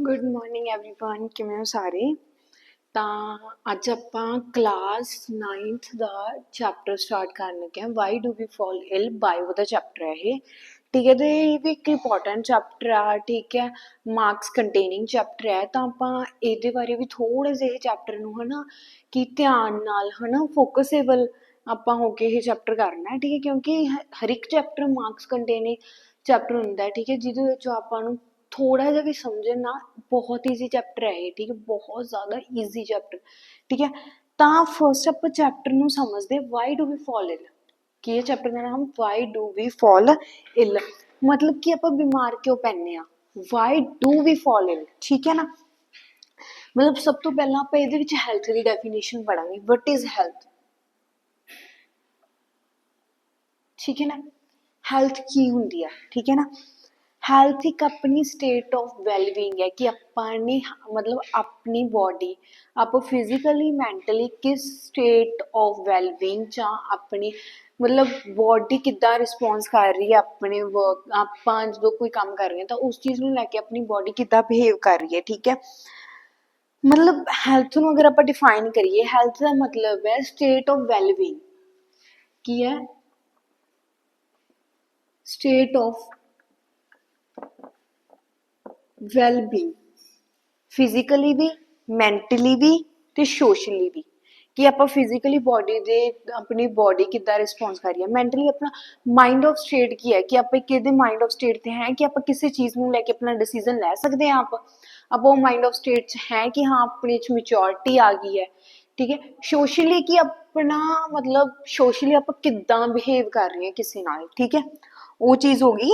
Good morning everyone ਕਿਵੇਂ ਹੋ ਸਾਰੇ। ਤਾਂ ਅੱਜ ਆਪਾਂ ਕਲਾਸ 9th ਦਾ ਚੈਪਟਰ ਸਟਾਰਟ ਕਰਨ ਲੱਗੇ ਹਾਂ। Why do we fall ill, bio ਦਾ ਚੈਪਟਰ ਹੈ ਇਹ। ਠੀਕ ਹੈ, ਤੇ ਇਹ ਵੀ ਇੱਕ ਇੰਪੋਰਟੈਂਟ ਚੈਪਟਰ ਆ। ਠੀਕ ਹੈ, ਮਾਰਕਸ ਕੰਟੇਨਿੰਗ ਚੈਪਟਰ ਹੈ। ਤਾਂ ਆਪਾਂ ਇਹਦੇ ਬਾਰੇ ਵੀ ਥੋੜ੍ਹੇ ਜਿਹੇ ਚੈਪਟਰ ਨੂੰ ਹੈ ਨਾ ਕਿ ਧਿਆਨ ਨਾਲ ਹੈ ਨਾ ਫੋਕਸੇਬਲ ਆਪਾਂ ਹੋ ਕੇ ਇਹ ਚੈਪਟਰ ਕਰਨਾ ਹੈ। ਠੀਕ ਹੈ, ਕਿਉਂਕਿ ਹਰ ਇੱਕ ਚੈਪਟਰ ਮਾਰਕਸ ਕੰਟੇਨਿੰਗ ਚੈਪਟਰ ਹੁੰਦਾ ਹੈ। ਠੀਕ ਹੈ, ਜਿਹਦੇ ਵਿੱਚ ਆਪਾਂ ਨੂੰ ਥੋੜਾ ਜਿਹਾ ਵੀ ਸਮਝਣ ਨਾ ਬਹੁਤ ਈਜ਼ੀ ਚੈਪਟਰ ਹੈ ਇਹ। ਠੀਕ ਹੈ, ਬਹੁਤ ਜ਼ਿਆਦਾ ਈਜ਼ੀ ਚੈਪਟਰ। ਠੀਕ ਹੈ, ਤਾਂ ਫਸਟ ਆਪਾਂ ਚੈਪਟਰ ਨੂੰ ਸਮਝਦੇ ਵਾਈ ਡੂ ਵੀ ਫਾਲ ਇਲ। ਕੀ ਇਹ ਚੈਪਟਰ ਦਾ ਨਾਮ ਵਾਈ ਡੂ ਵੀ ਫਾਲ ਇਲ, ਮਤਲਬ ਕਿ ਆਪਾਂ ਬਿਮਾਰ ਕਿਉਂ ਪੈਂਦੇ ਆ। ਵਾਈ ਡੂ ਵੀ ਫਾਲ ਇਲ, ਠੀਕ ਹੈ ਨਾ। ਮਤਲਬ ਸਭ ਤੋਂ ਪਹਿਲਾਂ ਆਪਾਂ ਇਹਦੇ ਵਿੱਚ ਹੈਲਥ ਦੀ ਡੈਫੀਨੇਸ਼ਨ ਪੜਾਂਗੇ। What is health. ਠੀਕ ਹੈ ਨਾ, ਹੈਲਥ ਕੀ ਹੁੰਦੀ ਆ। ਠੀਕ ਹੈ ਨਾ, ਹੈਲਥ ਇੱਕ ਆਪਣੀ ਸਟੇਟ ਆਫ ਵੈਲਬੀਂਗ ਹੈ ਕਿ ਆਪਾਂ ਨੇ ਮਤਲਬ ਆਪਣੀ ਬੋਡੀ ਆਪਾਂ ਫਿਜ਼ੀਕਲੀ ਮੈਂਟਲੀ ਕਿਸ ਸਟੇਟ ਆਫ ਵੈਲਬੀਂਗ ਜਾਂ ਆਪਣੀ ਮਤਲਬ ਬੋਡੀ ਕਿੱਦਾਂ ਰਿਸਪੌਂਸ ਕਰ ਰਹੀ ਹੈ ਆਪਣੇ ਵਰਕ। ਆਪਾਂ ਜਦੋਂ ਕੋਈ ਕੰਮ ਕਰ ਰਹੇ ਹਾਂ ਤਾਂ ਉਸ ਚੀਜ਼ ਨੂੰ ਲੈ ਕੇ ਆਪਣੀ ਬੋਡੀ ਕਿੱਦਾਂ ਬਿਹੇਵ ਕਰ ਰਹੀ ਹੈ। ਠੀਕ ਹੈ, ਮਤਲਬ ਹੈਲਥ ਨੂੰ ਅਗਰ ਆਪਾਂ ਡਿਫਾਈਨ ਕਰੀਏ, ਹੈਲਥ ਦਾ ਮਤਲਬ ਹੈ ਸਟੇਟ ਆਫ ਵੈਲਬੀਂਗ। ਕੀ ਹੈ? ਸਟੇਟ ਆਫ ਵੈਲਬੀਂਗ, ਫਿਜ਼ੀਕਲੀ ਵੀ, ਮੈਂਟਲੀ ਵੀ ਤੇ ਸੋਸ਼ਲੀ ਵੀ। ਕਿ ਆਪਾਂ ਫਿਜ਼ੀਕਲੀ ਬੋਡੀ ਦੇ ਆਪਣੀ ਬੋਡੀ ਕਿੱਦਾਂ ਰਿਸਪੌਂਸ ਕਰ ਰਹੀ ਹੈ। ਮੈਂਟਲੀ ਆਪਣਾ ਮਾਈਂਡ ਆਫ ਸਟੇਟ ਕੀ ਹੈ ਕਿ ਆਪਾਂ ਕਿਹਦੇ ਮਾਈਂਡ ਆਫ ਸਟੇਟ ਤੇ ਹੈ ਕਿ ਆਪਾਂ ਕਿਸੇ ਚੀਜ਼ ਨੂੰ ਲੈ ਕੇ ਆਪਣਾ ਡਿਸੀਜ਼ਨ ਲੈ ਸਕਦੇ ਹਾਂ। ਆਪਾਂ ਉਹ ਮਾਈਂਡ ਆਫ ਸਟੇਟ 'ਚ ਹੈ ਕਿ ਹਾਂ ਆਪਣੇ 'ਚ ਮੈਚੋਰਿਟੀ ਆ ਗਈ ਹੈ। ਠੀਕ ਹੈ, ਸੋਸ਼ਲੀ ਕਿ ਆਪਣਾ ਮਤਲਬ ਸੋਸ਼ਲੀ ਆਪਾਂ ਕਿੱਦਾਂ ਬਿਹੇਵ ਕਰ ਰਹੇ ਹਾਂ ਕਿਸੇ ਨਾਲ। ਠੀਕ ਹੈ, ਉਹ ਚੀਜ਼ ਹੋ ਗਈ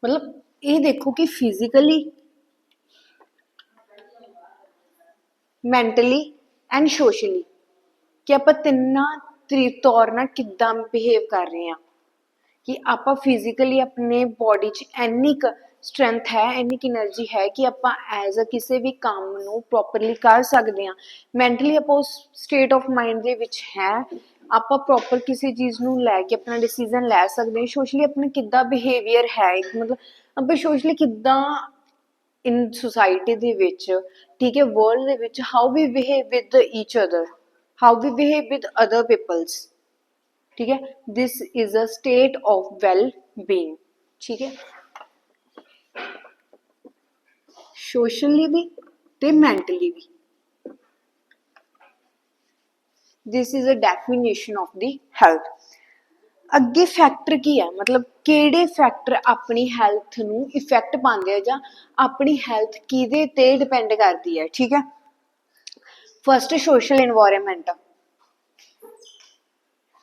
ਮਤਲਬ ਇਹ ਦੇਖੋ ਕਿ ਫਿਜ਼ੀਕਲੀ, ਮੈਂਟਲੀ ਐਂਡ ਸੋਸ਼ਲੀ ਕਿ ਆਪਾਂ ਤਿੰਨਾਂ ਤੌਰ ਨਾਲ ਕਿੱਦਾਂ ਬਿਹੇਵ ਕਰ ਰਹੇ ਹਾਂ। ਕਿ ਆਪਾਂ ਫਿਜ਼ੀਕਲੀ ਆਪਣੇ ਬੋਡੀ 'ਚ ਇੰਨੀ ਕੁ ਸਟਰੈਂਥ ਹੈ, ਇੰਨੀ ਕੁ ਐਨਰਜੀ ਹੈ ਕਿ ਆਪਾਂ ਐਜ਼ ਅ ਕਿਸੇ ਵੀ ਕੰਮ ਨੂੰ ਪ੍ਰੋਪਰਲੀ ਕਰ ਸਕਦੇ ਹਾਂ। ਮੈਂਟਲੀ ਆਪਾਂ ਉਸ ਸਟੇਟ ਆਫ ਮਾਈਂਡ ਦੇ ਵਿੱਚ ਹੈ, ਆਪਾਂ ਪ੍ਰੋਪਰ ਕਿਸੇ ਚੀਜ਼ ਨੂੰ ਲੈ ਕੇ ਆਪਣਾ ਡਿਸੀਜ਼ਨ ਲੈ ਸਕਦੇ ਹਾਂ। ਸੋਸ਼ਲੀ ਆਪਣਾ ਕਿੱਦਾਂ ਬਿਹੇਵੀਅਰ ਹੈ, ਮਤਲਬ ਆਪਾਂ ਸੋਸ਼ਲੀ ਕਿੱਦਾਂ ਇਨ ਸੁਸਾਇਟੀ ਦੇ ਵਿੱਚ, ਠੀਕ ਹੈ, ਵਰਲਡ ਦੇ ਵਿੱਚ how we behave with each other, how we behave with other peoples. ਠੀਕ ਹੈ, this is a state of well being. ਠੀਕ ਹੈ, ਸੋਸ਼ਲੀ ਵੀ ਤੇ ਮੈਂਟਲੀ ਵੀ। This is a definition of the health. ਅੱਗੇ ਫੈਕਟਰ ਕੀ ਹੈ, ਮਤਲਬ ਕਿਹੜੇ ਫੈਕਟਰ ਆਪਣੀ ਹੈਲਥ ਨੂੰ ਇਫੈਕਟ ਪਾਉਂਦੇ ਆ ਜਾਂ ਆਪਣੀ ਹੈਲਥ ਕਿਹਦੇ ਤੇ ਡਿਪੈਂਡ ਕਰਦੀ ਹੈ। ਠੀਕ ਹੈ, first social environment.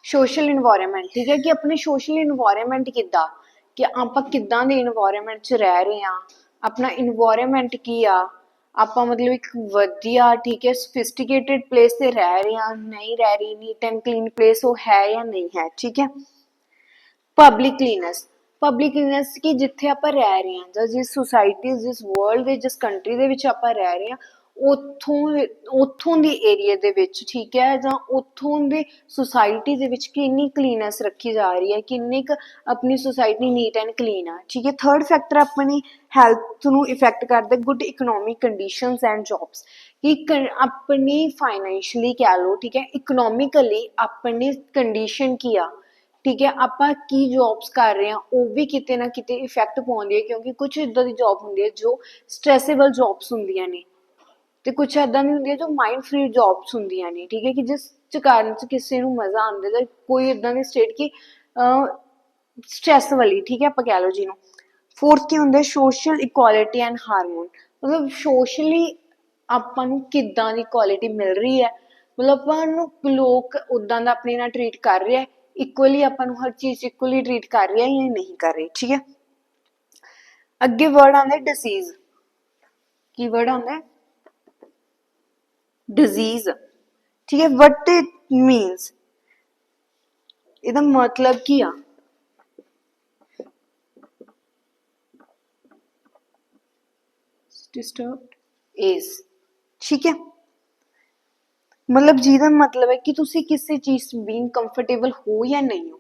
Social environment, ਠੀਕ ਹੈ, ਕਿ ਆਪਣੇ ਸੋਸ਼ਲ ਇਨਵਾਇਰਮੈਂਟ ਕਿੱਦਾਂ, ਕਿ ਆਪਾਂ ਕਿੱਦਾਂ ਦੇ ਇਨਵਾਇਰਮੈਂਟ 'ਚ ਰਹਿ ਰਹੇ ਹਾਂ। ਆਪਣਾ ਇਨਵਾਇਰਮੈਂਟ ਕੀ ਆ, ਆਪਾਂ ਮਤਲਬ ਇੱਕ ਵਧੀਆ, ਠੀਕ ਹੈ, ਸਫਿਸਟੀਕੇਟਡ ਪਲੇਸ ਤੇ ਰਹਿ ਰਹੇ ਹਾਂ, ਨਹੀਂ ਰਹਿ ਰਹੀ, ਨੀਟ ਐਂਡ ਕਲੀਨ ਪਲੇਸ ਉਹ ਹੈ ਜਾਂ ਨਹੀਂ ਹੈ। ਠੀਕ ਹੈ, ਪਬਲਿਕ ਕਲੀਨੈਸ। ਪਬਲਿਕ ਕਲੀਨੈਸ ਕਿ ਜਿੱਥੇ ਆਪਾਂ ਰਹਿ ਰਹੇ ਹਾਂ ਜਾਂ ਜਿਸ ਸੁਸਾਇਟੀ, ਜਿਸ ਵਰਲਡ ਦੇ, ਜਿਸ ਕੰਟਰੀ ਦੇ ਵਿੱਚ ਆਪਾਂ ਰਹਿ ਰਹੇ ਹਾਂ ਉੱਥੋਂ ਦੀ ਏਰੀਆ ਦੇ ਵਿੱਚ, ਠੀਕ ਹੈ, ਜਾਂ ਉੱਥੋਂ ਦੇ ਸੁਸਾਇਟੀ ਦੇ ਵਿੱਚ ਕਿੰਨੀ ਕਲੀਨੈਸ ਰੱਖੀ ਜਾ ਰਹੀ ਹੈ, ਕਿੰਨੀ ਕੁ ਆਪਣੀ ਸੁਸਾਇਟੀ ਨੀਟ ਐਂਡ ਕਲੀਨ ਆ। ਠੀਕ ਹੈ, ਥਰਡ ਫੈਕਟਰ ਆਪਣੀ ਹੈਲਥ ਨੂੰ ਇਫੈਕਟ ਕਰਦਾ good economic conditions and jobs. ਕਿ ਆਪਣੀ ਫਾਈਨੈਂਸ਼ਲੀ ਕਹਿ ਲਓ, ਠੀਕ ਹੈ, ਇਕਨੋਮਿਕਲੀ ਆਪਣੀ ਕੰਡੀਸ਼ਨ ਕੀ ਆ। ਠੀਕ ਹੈ, ਆਪਾਂ ਕੀ ਜੋਬਸ ਕਰ ਰਹੇ ਹਾਂ ਉਹ ਵੀ ਕਿਤੇ ਨਾ ਕਿਤੇ ਇਫੈਕਟ ਪਾਉਂਦੀ ਹੈ, ਕਿਉਂਕਿ ਕੁਛ ਇੱਦਾਂ ਦੀ ਜੋਬ ਹੁੰਦੀ ਹੈ ਜੋ ਸਟਰੈਸੇਬਲ ਜੋਬਸ ਹੁੰਦੀਆਂ ਨੇ ਤੇ ਕੁਛ ਇੱਦਾਂ ਦੀ ਹੁੰਦੀ ਹੈ ਜੋ ਮਾਈਂਡ ਫਰੀ ਜੋਬਸ ਹੁੰਦੀਆਂ ਨੇ। ਠੀਕ ਹੈ, ਕਿ ਜਿਸ ਕਾਰਨ 'ਚ ਕਿਸੇ ਨੂੰ ਮਜ਼ਾ ਆਉਂਦਾ ਜਾਂ ਕੋਈ ਇੱਦਾਂ ਦੀ ਸਟੇਟ ਕਿ ਸਟਰੈਸ ਵਾਲੀ। ਠੀਕ ਹੈ, ਆਪਾਂ ਕਹਿ ਲਓ ਜਿਹਨੂੰ। ਫੋਰਥ ਕੀ ਹੁੰਦਾ, ਸੋਸ਼ਲ ਇਕੁਆਲਿਟੀ ਐਂਡ ਹਾਰਮੋਨ। ਮਤਲਬ ਸੋਸ਼ਲੀ ਆਪਾਂ ਨੂੰ ਕਿੱਦਾਂ ਦੀ ਇਕੁਆਲਿਟੀ ਮਿਲ ਰਹੀ ਹੈ, ਮਤਲਬ ਆਪਾਂ ਨੂੰ ਲੋਕ ਉੱਦਾਂ ਦਾ ਆਪਣੇ ਨਾਲ ਟਰੀਟ ਕਰ ਰਿਹਾ, ਇਕੁਅਲੀ ਆਪਾਂ ਨੂੰ ਹਰ ਚੀਜ਼ ਇਕੁਅਲੀ ਟਰੀਟ ਕਰ ਰਿਹਾ ਜਾਂ ਨਹੀਂ ਕਰ ਰਹੇ। ਠੀਕ ਹੈ, ਅੱਗੇ ਵਰਡ ਆਉਂਦਾ ਡਿਸੀਜ਼। ਕੀ ਵਰਡ ਆਉਂਦਾ? ਡਿਜ਼ੀਜ਼। ਠੀਕ ਹੈ, ਵਟ ਇਟ ਮੀਨਸ, ਇਹਦਾ ਮਤਲਬ ਕੀ ਆ? Disturbed is. ਠੀਕ ਹੈ, ਮਤਲਬ ਜਿਹਦਾ ਮਤਲਬ ਹੈ ਕਿ ਤੁਸੀਂ ਕਿਸੇ ਚੀਜ਼ ਬੀਇੰਗ ਕੰਫਰਟੇਬਲ ਹੋ ਜਾਂ ਨਹੀਂ ਹੋ।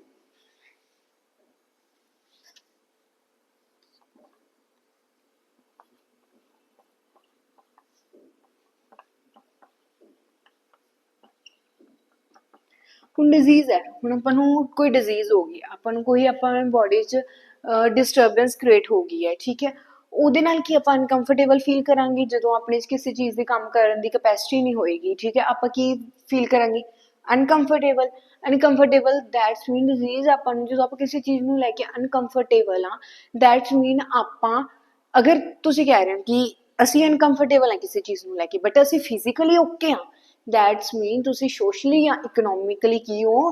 ਹੁਣ ਡਿਜ਼ੀਜ਼ ਹੈ, ਹੁਣ ਆਪਾਂ ਨੂੰ ਕੋਈ ਡਿਜ਼ੀਜ਼ ਹੋ ਗਈ, ਆਪਾਂ ਨੂੰ ਕੋਈ ਆਪਾਂ ਬੋਡੀ 'ਚ ਡਿਸਟਰਬੈਂਸ ਕ੍ਰੀਏਟ ਹੋ ਗਈ ਹੈ, ਠੀਕ ਹੈ। ਉਹਦੇ ਨਾਲ ਕੀ ਆਪਾਂ ਅਨਕੰਫਰਟੇਬਲ ਫੀਲ ਕਰਾਂਗੇ, ਜਦੋਂ ਆਪਣੇ 'ਚ ਕਿਸੇ ਚੀਜ਼ ਦੇ ਕੰਮ ਕਰਨ ਦੀ ਕਪੈਸਿਟੀ ਨਹੀਂ ਹੋਏਗੀ, ਠੀਕ ਹੈ। ਆਪਾਂ ਕੀ ਫੀਲ ਕਰਾਂਗੇ, uncomfortable. Uncomfortable that's mean disease. ਆਪਾਂ ਨੂੰ ਜਦੋਂ ਆਪਾਂ ਕਿਸੇ ਚੀਜ਼ ਨੂੰ ਲੈ ਕੇ ਅਨਕੰਫਰਟੇਬਲ ਆ, ਦੈਟਸ ਮੀਨ ਆਪਾਂ, ਅਗਰ ਤੁਸੀਂ ਕਹਿ ਰਹੇ ਹੋ ਕਿ ਅਸੀਂ ਅਨਕੰਫਰਟੇਬਲ ਹਾਂ ਕਿਸੇ ਚੀਜ਼ ਨੂੰ ਲੈ ਕੇ, ਬਟ ਅਸੀਂ ਫਿਜ਼ੀਕਲੀ ਓਕੇ ਹਾਂ, ਦੈਟਸ ਮੀਨ ਤੁਸੀਂ ਸੋਸ਼ਲੀ ਜਾਂ ਇਕਨੋਮਿਕਲੀ ਕੀ ਹੋ,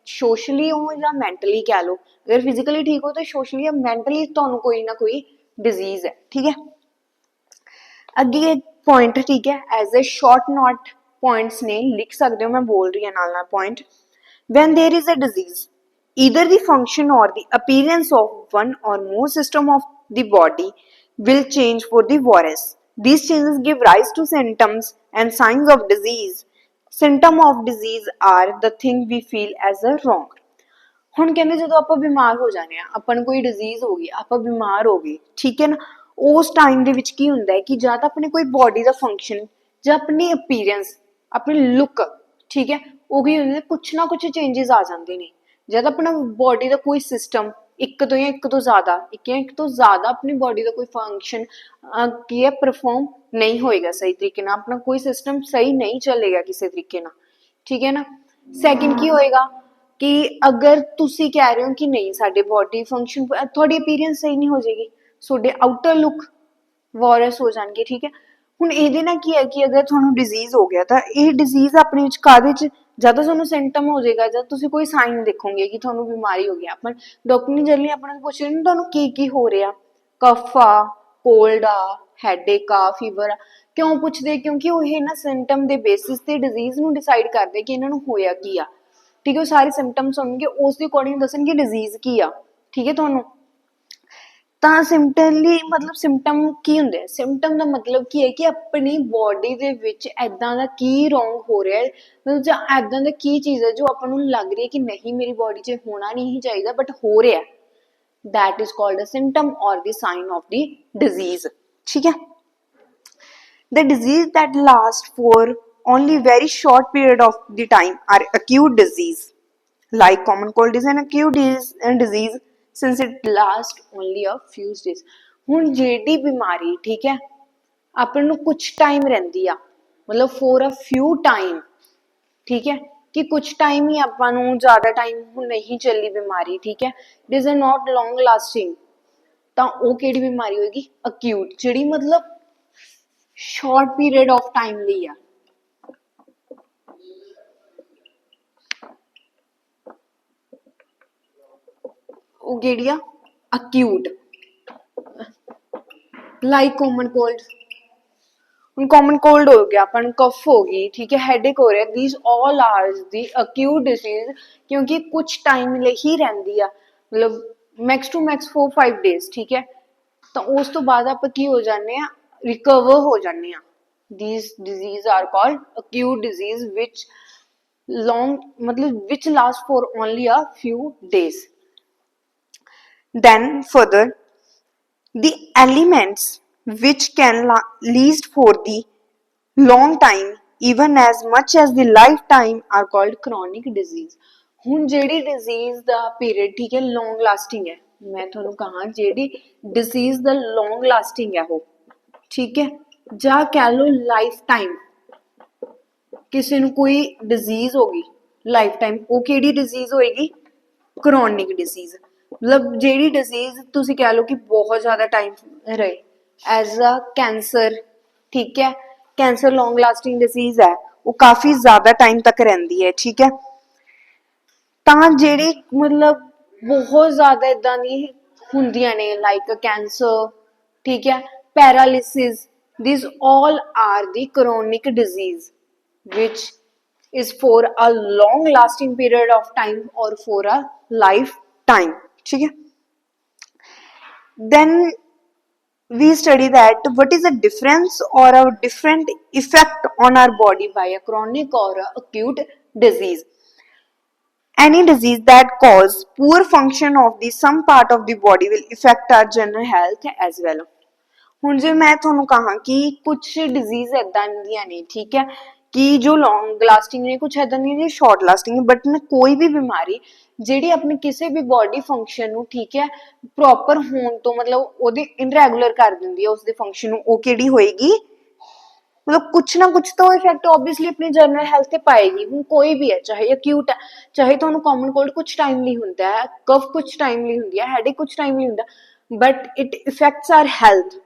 ਸੋਸ਼ਲੀ ਹੋ ਜਾਂ ਮੈਂਟਲੀ ਕਹਿ ਲਓ। ਅਗਰ ਫਿਜ਼ੀਕਲੀ ਠੀਕ ਹੋ ਤਾਂ ਸੋਸ਼ਲੀ ਜਾਂ ਮੈਂਟਲੀ ਤੁਹਾਨੂੰ ਕੋਈ ਨਾ ਕੋਈ ਡਿਜ਼ੀਜ਼ ਹੈ, ਠੀਕ ਹੈ। ਅੱਗੇ ਇੱਕ ਪੁਆਇੰਟ, ਠੀਕ ਹੈ, as a short note points ਨੇ, ਲਿਖ ਸਕਦੇ ਹੋ, ਮੈਂ ਬੋਲ ਰਹੀ ਹਾਂ ਨਾਲ ਨਾਲ point. when there is a disease, either the function or the appearance of one or more system of the body will change for the virus. These changes give rise to symptoms and signs of disease. Symptom of disease are the thing we feel as a wrong. ਹੁਣ ਕਹਿੰਦੇ ਜਦੋਂ ਆਪਾਂ ਬਿਮਾਰ ਹੋ ਜਾਂਦੇ ਆ, ਆਪਾਂ ਨੂੰ ਕੋਈ ਡਿਜ਼ੀਜ਼ ਹੋ ਗਈ, ਆਪਾਂ ਬਿਮਾਰ ਹੋ ਗਏ, ਠੀਕ ਹੈ ਨਾ, ਉਸ ਟਾਈਮ ਦੇ ਵਿੱਚ ਕੀ ਹੁੰਦਾ ਹੈ ਕਿ ਜਾਂ ਤਾਂ ਆਪਣੇ ਕੋਈ ਬੋਡੀ ਦਾ ਫੰਕਸ਼ਨ ਜਾਂ ਆਪਣੀ ਅਪੀਅਰੈਂਸ, ਆਪਣੀ ਲੁੱਕ, ਠੀਕ ਹੈ, ਉਹ ਕੀ ਹੁੰਦੇ, ਕੁਛ ਨਾ ਕੁਛ ਚੇਂਜਸ ਆ ਜਾਂਦੇ ਨੇ। ਜਦ ਆਪਣਾ ਬੋਡੀ ਦਾ ਕੋਈ ਸਿਸਟਮ ਇੱਕ ਤੋਂ ਜਾਂ ਇੱਕ ਤੋਂ ਜ਼ਿਆਦਾ ਆਪਣੀ ਬੋਡੀ ਦਾ ਕੋਈ ਫੰਕਸ਼ਨ ਕੀ ਹੈ, ਪਰਫਾਰਮ ਨਹੀਂ ਹੋਏਗਾ ਸਹੀ ਤਰੀਕੇ ਨਾਲ, ਆਪਣਾ ਕੋਈ ਸਿਸਟਮ ਸਹੀ ਨਹੀਂ ਚੱਲੇਗਾ ਕਿਸੇ ਤਰੀਕੇ ਨਾਲ, ਠੀਕ ਹੈ ਨਾ। ਸੈਕਿੰਡ ਕੀ ਹੋਏਗਾ ਕਿ ਅਗਰ ਤੁਸੀਂ ਕਹਿ ਰਹੇ ਹੋ ਕਿ ਨਹੀਂ ਸਾਡੇ ਬੋਡੀ ਫੰਕਸ਼ਨ, ਤੁਹਾਡੀ ਅਪੀਅਰੈਂਸ ਸਹੀ ਨਹੀਂ ਹੋ ਜਾਏਗੀ, ਤੁਹਾਡੇ ਆਊਟਰ ਲੁੱਕ ਵਾਇਰਸ ਹੋ ਜਾਣਗੇ, ਠੀਕ ਹੈ। ਹੁਣ ਇਹਦੇ ਨਾਲ ਕੀ ਹੈ ਕਿ ਅਗਰ ਤੁਹਾਨੂੰ ਡਿਜ਼ੀਜ਼ ਹੋ ਗਿਆ ਤਾਂ ਇਹ ਡਿਜ਼ੀਜ਼ ਆਪਣੇ ਵਿੱਚ ਕਾਹਦੇ 'ਚ, ਜਾਂ ਤਾਂ ਤੁਹਾਨੂੰ ਸਿੰਪਟਮ ਹੋ ਜਾਏਗਾ, ਜਦ ਤੁਸੀਂ ਕੋਈ ਸਾਈਨ ਦੇਖੋਗੇ ਕਿ ਤੁਹਾਨੂੰ ਬਿਮਾਰੀ ਹੋ ਗਈ, ਆਪਾਂ ਡਾਕਟਰ ਨੇ ਜਰਲੀ ਆਪਣਾ ਨੂੰ ਪੁੱਛ ਰਹੇ ਨੇ ਤੁਹਾਨੂੰ ਕੀ ਹੋ ਰਿਹਾ, ਕਫ ਆ, ਕੋਲਡ ਆ, ਹੈਡੇਕ ਆ, ਫੀਵਰ ਆ। ਕਿਉਂ ਪੁੱਛਦੇ, ਕਿਉਂਕਿ ਉਹ ਇਹਨਾਂ ਸਿੰਪਟਮ ਦੇ ਬੇਸਿਸ ਤੇ ਡਿਜ਼ੀਜ਼ ਨੂੰ ਡਿਸਾਈਡ ਕਰਦੇ ਕਿ ਇਹਨਾਂ ਨੂੰ ਹੋਇਆ ਕੀ ਆ, ਠੀਕ ਹੈ। ਉਹ ਸਾਰੇ ਸਿੰਪਟਮਸ ਹੋਣਗੇ, ਉਸ ਦੇ ਅਕੋਰਡਿੰਗ ਦੱਸਣਗੇ ਡਿਜ਼ੀਜ਼ ਕੀ ਆ, ਠੀਕ ਹੈ ਤੁਹਾਨੂੰ। ਤਾਂ ਸਿੰਪਟਮਲੀ ਮਤਲਬ ਸਿੰਪਟਮ ਕੀ ਹੁੰਦੇ ਆ, ਸਿੰਪਟਮ ਦਾ ਮਤਲਬ ਕੀ ਹੈ ਕਿ ਆਪਣੀ ਬੋਡੀ ਦੇ ਵਿੱਚ ਇੱਦਾਂ ਦਾ ਕੀ ਰੋਂਗ ਹੋ ਰਿਹਾ ਹੈ, ਮਤਲਬ ਜਾਂ ਇੱਦਾਂ ਦਾ ਕੀ ਚੀਜ਼ ਹੈ ਜੋ ਆਪਾਂ ਨੂੰ ਲੱਗ ਰਹੀ ਹੈ ਕਿ ਨਹੀਂ ਮੇਰੀ ਬੋਡੀ 'ਚ ਹੋਣਾ ਨਹੀਂ ਚਾਹੀਦਾ ਬਟ ਹੋ ਰਿਹਾ, that is called a symptom or the sign of the disease, ठीक है। The disease that lasts for only very short period of the time are acute disease, like common cold is an acute disease since it lasts only a few days। ਹੁਣ ਜਿਹੜੀ ਬਿਮਾਰੀ, ਠੀਕ ਹੈ, ਆਪਾਂ ਨੂੰ ਕੁਛ ਟਾਈਮ ਰਹਿੰਦੀ ਆ, ਮਤਲਬ for a few time, ਠੀਕ ਹੈ, ਕਿ ਕੁਛ ਟਾਈਮ ਹੀ ਆਪਾਂ ਨੂੰ, ਜ਼ਿਆਦਾ ਟਾਈਮ ਹੁਣ ਨਹੀਂ ਚੱਲੀ ਬਿਮਾਰੀ, ਠੀਕ ਹੈ, ਇਟ ਇਜ਼ ਨॉट ਲੌਂਗ ਲਾਸਟਿੰਗ, ਤਾਂ ਉਹ ਕਿਹੜੀ ਬਿਮਾਰੀ ਹੋਏਗੀ, ਅਕਿਊਟ, ਜਿਹੜੀ ਮਤਲਬ ਸ਼ਾਰਟ ਪੀਰੀਅਡ ਆਫ ਟਾਈਮ ਲਈ ਆ। ਉਹ ਕਿਹੜੀ ਆ, ਅਕਿਊਟ, ਲਾਈਕ ਕਾਮਨ ਕੋਲਡ। ਹੁਣ ਕਾਮਨ ਕੋਲਡ ਹੋ ਗਿਆ, ਆਪਾਂ ਨੂੰ ਕਫ ਹੋ ਗਈ, ਠੀਕ ਹੈ, ਹੈਡੇਕ ਹੋ ਰਿਹਾ, these all are the acute disease, ਕਿਉਂਕਿ ਕੁਛ ਟਾਈਮ ਲਈ ਹੀ ਰਹਿੰਦੀ ਆ, ਮਤਲਬ ਮੈਕਸ ਟੂ ਮੈਕਸ 4-5 days, ਠੀਕ ਹੈ। ਤਾਂ ਉਸ ਤੋਂ ਬਾਅਦ ਆਪਾਂ ਕੀ ਹੋ ਜਾਂਦੇ ਆ, ਰਿਕਵਰ ਹੋ ਜਾਂਦੇ ਆ। These disease are called acute disease which long, ਮਤਲਬ which last for only a few days। Then further, the elements which can last for the long time even as much as the lifetime are called chronic disease। ਹੁਣ ਜਿਹੜੀ disease ਦਾ period, ਠੀਕ ਹੈ, ਲੌਂਗ lasting ਹੈ, ਮੈਂ ਤੁਹਾਨੂੰ ਕਹਾਂ ਜਿਹੜੀ disease ਦਾ ਲੌਂਗ lasting ਹੈ ਉਹ, ਠੀਕ ਹੈ, ਜਾਂ ਕਹਿ ਲਓ ਲਾਈਫ ਟਾਈਮ, ਕਿਸੇ ਨੂੰ ਕੋਈ ਡਿਜ਼ੀਜ਼ ਹੋ ਗਈ ਲਾਈਫ ਟਾਈਮ, ਉਹ ਕਿਹੜੀ ਡਿਜ਼ੀਜ਼ ਹੋਏਗੀ, ਕਰੋਨਿਕ ਡਿਜ਼ੀਜ਼। ਮਤਲਬ ਜਿਹੜੀ ਡਿਜ਼ੀਜ਼ ਤੁਸੀਂ ਕਹਿ ਲਓ ਕਿ ਬਹੁਤ ਜ਼ਿਆਦਾ ਟਾਈਮ ਰਹੇ, ਐਜ਼ ਅ ਕੈਂਸਰ, ਠੀਕ ਹੈ, ਕੈਂਸਰ ਲੌਂਗ ਲਾਸਟਿੰਗ ਡਿਜ਼ੀਜ਼ ਹੈ, ਉਹ ਕਾਫੀ ਜ਼ਿਆਦਾ ਟਾਈਮ ਤੱਕ ਰਹਿੰਦੀ ਹੈ, ਠੀਕ ਹੈ। ਤਾਂ ਜਿਹੜੀ ਮਤਲਬ ਬਹੁਤ ਜ਼ਿਆਦਾ ਇਦਾਂ ਦੀ ਹੁੰਦੀਆਂ ਨੇ, ਲਾਈਕ ਕੈਂਸਰ, ਠੀਕ ਹੈ, paralysis, these all are the chronic disease which is for a long lasting period of time or for a lifetime, ठीक है। Then we study that what is the difference or a different effect on our body by a chronic or a acute disease। Any disease that cause poor function of the some part of the body will affect our general health as well। ਹੁਣ ਜੇ ਮੈਂ ਤੁਹਾਨੂੰ ਕਹਾਂ ਕਿ ਕੁਝ disease ਇਦਾਂ ਦੀਆਂ ਨੇ, ਠੀਕ ਹੈ, कि जो लॉन्ग लास्टिंग ने कुछ इदां दी ने शॉर्ट लास्टिंग, बट ना कोई भी बीमारी ਜਿਹੜੀ ਆਪਣੀ ਕਿਸੇ ਵੀ ਬੋਡੀ ਫੰਕਸ਼ਨ ਨੂੰ ਠੀਕ ਹੈ ਪ੍ਰੋਪਰ ਹੋਣ ਤੋਂ ਮਤਲਬ ਉਹਦੇ ਇਨਰੈਗੂਲਰ ਕਰ ਦਿੰਦੀ ਹੈ ਉਸਦੇ ਫੰਕਸ਼ਨ ਨੂੰ, ਉਹ ਕਿਹੜੀ ਹੋਏਗੀ मतलब कुछ ना कुछ तो इफेक्ट ऑब्वियसली अपनी जनरल हेल्थ ते पाएगी। हुण कोई भी है चाहे अक्यूट है चाहे तुहानू कॉमन कोल्ड कुछ टाइम ਲਈ ਹੁੰਦਾ है, कफ कुछ टाइम ਲਈ ਹੁੰਦੀ है, हेडेक कुछ टाइम ਲਈ ਹੁੰਦਾ, but it affects our health.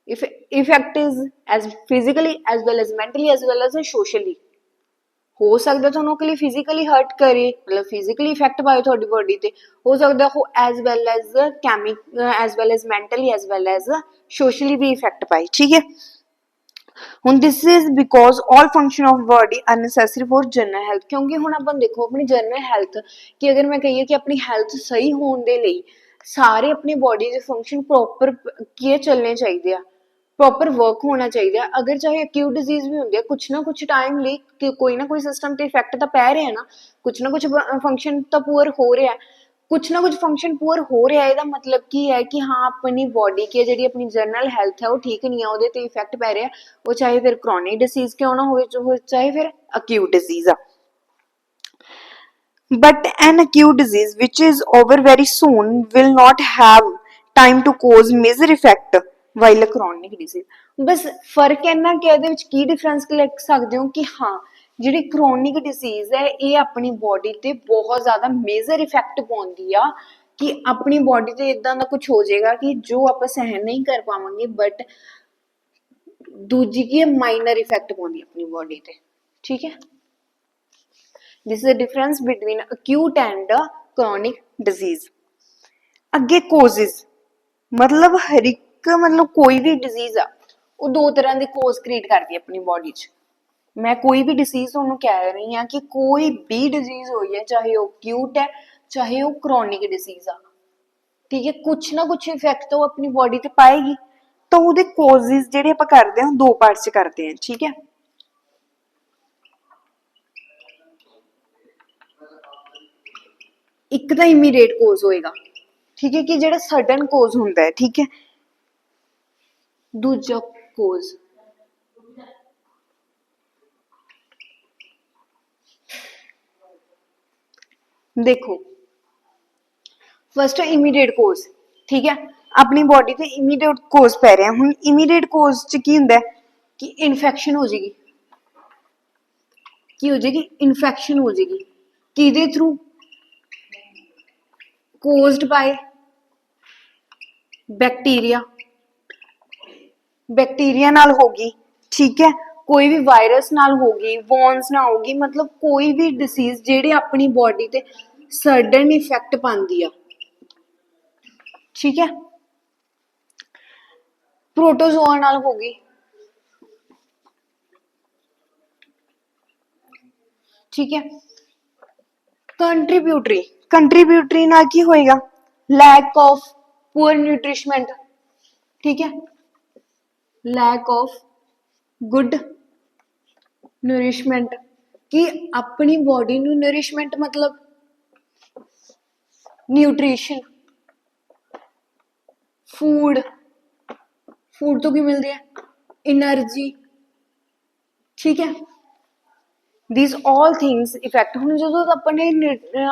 if effect is as physically as well as mentally as well as socially। ਹੋ ਸਕਦਾ ਤੁਹਾਨੂੰ ਕਿ ਫਿਜ਼ੀਕਲੀ ਹਰਟ ਕਰੇ ਮਤਲਬ ਫਿਜ਼ੀਕਲੀ ਇਫੈਕਟ ਪਾਏ ਤੁਹਾਡੀ ਬੋਡੀ ਤੇ, ਹੋ ਸਕਦਾ ਉਹ as well as well as mentally as well as socially ਵੀ ਇਫੈਕਟ ਪਾਏ, ਠੀਕ ਹੈ। ਹੁਣ this is because all function of body are necessary for general health. ਕਿਉਂਕਿ ਹੁਣ ਆਪਾਂ ਦੇਖੋ ਆਪਣੀ ਜਨਰਲ ਹੈਲਥ ਕਿ ਅਗਰ ਮੈਂ ਕਹੀਏ ਕਿ ਆਪਣੀ ਹੈਲਥ ਸਹੀ ਹੋਣ ਦੇ ਲਈ ਸਾਰੇ ਆਪਣੀ ਬੋਡੀ ਦੇ ਫੰਕਸ਼ਨ ਪ੍ਰੋਪਰ ਕੀ ਚੱਲਣੇ ਚਾਹੀਦੇ ਆ, ਪ੍ਰੋਪਰ ਵਰਕ ਹੋਣਾ ਚਾਹੀਦਾ। ਅਗਰ ਚਾਹੇ ਅਕਿਊਟ ਡਿਜ਼ੀਜ਼ ਵੀ ਹੁੰਦੀ ਹੈ ਕੁਛ ਨਾ ਕੁਛ ਟਾਈਮ ਲਈ ਕਿ ਕੋਈ ਨਾ ਕੋਈ ਸਿਸਟਮ ਤੇ ਇਫੈਕਟ ਤਾਂ ਪੈ ਰਿਹਾ ਨਾ ਕੁਛ ਫੰਕਸ਼ਨ ਤਾਂ ਪੂਰ ਹੋ ਰਿਹਾ, ਕੁਛ ਨਾ ਕੁਛ ਫੰਕਸ਼ਨ ਪੂਰ ਹੋ ਰਿਹਾ। ਇਹਦਾ ਮਤਲਬ ਕੀ ਹੈ ਕਿ ਹਾਂ ਆਪਣੀ ਬੋਡੀ ਕੀ ਜਿਹੜੀ ਆਪਣੀ ਜਨਰਲ ਹੈਲਥ ਹੈ ਉਹ ਠੀਕ ਨਹੀਂ ਹੈ, ਉਹਦੇ ਤੇ ਇਫੈਕਟ ਪੈ ਰਿਹਾ, ਉਹ ਚਾਹੇ ਫਿਰ ਕ੍ਰੋਨਿਕ ਡਿਸੀਜ਼ ਕਿਉਂ ਨਾ ਹੋਵੇ ਚਾਹੇ ਫਿਰ ਅਕਿਊਟ ਡਿਜ਼ੀਜ਼ ਆ। But an acute disease which is over very soon will not have time to cause major effect while a chronic disease। बस फर्क इन्ना कि ਇਹਦੇ ਵਿੱਚ ਕੀ ਡਿਫਰੈਂਸ ਲਿਖ ਸਕਦੇ ਹੋ ਕਿ ਹਾਂ ਜਿਹੜੀ ਕ੍ਰੋਨਿਕ ਡਿਸੀਜ਼ ਹੈ ਇਹ ਆਪਣੀ ਬੋਡੀ ਤੇ ਬਹੁਤ ਜ਼ਿਆਦਾ ਮੇਜਰ ਇਫੈਕਟ ਪਾਉਂਦੀ ਆ ਕਿ ਆਪਣੀ ਬੋਡੀ ਤੇ ਇਦਾਂ ਦਾ ਕੁਝ ਹੋ ਜਾਏਗਾ ਕਿ ਜੋ ਆਪਾਂ ਸਹਿਨ ਨਹੀਂ ਕਰ ਪਾਵਾਂਗੇ, ਬਟ ਦੂਜੀ ਕੀ ਮਾਈਨਰ ਇਫੈਕਟ ਪਾਉਂਦੀ ਆਪਣੀ ਬੋਡੀ ਤੇ, ਠੀਕ ਹੈ। This is the difference between acute and chronic disease। ਅੱਗੇ causes मतलब हर एक मतलब कोई भी disease ਆ ਉਹ ਦੋ ਤਰ੍ਹਾਂ ਦੇ cause create ਕਰਦੀ ਹੈ ਆਪਣੀ body 'ਚ। मैं कोई भी disease ਤੁਹਾਨੂੰ ਕਹਿ ਰਹੀ ਹਾਂ ਕਿ ਕੋਈ भी disease ਹੋਈ ਹੈ ਚਾਹੇ ਉਹ acute ਹੈ ਚਾਹੇ ਉਹ chronic disease ਆ, ਠੀਕ ਹੈ, ਕੁਛ ਨਾ ਕੁਛ ਇਫੈਕਟ ਉਹ ਆਪਣੀ body ਤੇ ਪਾਏਗੀ। ਤਾਂ ਉਹਦੇ causes ਜਿਹੜੇ ਆਪਾਂ ਕਰਦੇ ਹਾਂ ਦੋ ਪਾਰਟ 'ਚ ਕਰਦੇ ਹਾਂ, ਠੀਕ ਹੈ। ਇੱਕ ਤਾਂ ਇਮੀਡੀਏਟ ਕੋਜ਼ ਹੋਏਗਾ, ਠੀਕ ਹੈ, ਕਿ ਜਿਹੜਾ ਸਡਨ ਕੋਜ਼ ਹੁੰਦਾ ਹੈ, ਠੀਕ ਹੈ। ਦੂਜਾ ਕੋਜ਼ ਦੇਖੋ ਫਸਟ ਇਮੀਡੀਏਟ ਕੋਜ਼, ਠੀਕ ਹੈ, ਆਪਣੀ ਬੋਡੀ ਤੇ ਇਮੀਡੀਏਟ ਕੋਜ਼ ਪੈ ਰਿਹਾ। ਹੁਣ ਇਮੀਡੀਏਟ ਕੋਜ਼ ਚ ਕੀ ਹੁੰਦਾ ਕਿ ਇਨਫੈਕਸ਼ਨ ਹੋ ਜਾਏਗੀ, ਕੀ ਹੋ ਜਾਏਗੀ ਇਨਫੈਕਸ਼ਨ ਹੋ ਜਾਏਗੀ, ਕਿਹਦੇ through caused by bacteria, bacteria नाल होगी, ठीक है, कोई भी वायरस नाल होगी, वॉन्स नाल होगी, मतलब कोई भी डिसीज जेड़ी अपनी बॉडी ते सडन इफेक्ट पांदी आ, ठीक है। प्रोटोजोआ नाल होगी, ठीक है। कंट्रीब्यूटरी नाल की होएगा लैक ऑफ पुअर न्यूट्रिशमेंट, ठीक है, लैक ऑफ गुड नरिशमेंट कि अपनी बॉडी नू नरिशमेंट मतलब न्यूट्रिशन, फूड, फूड तो की मिलती है एनर्जी, ठीक है। these all things इफेक्ट ਹੁਣ ਜਦੋਂ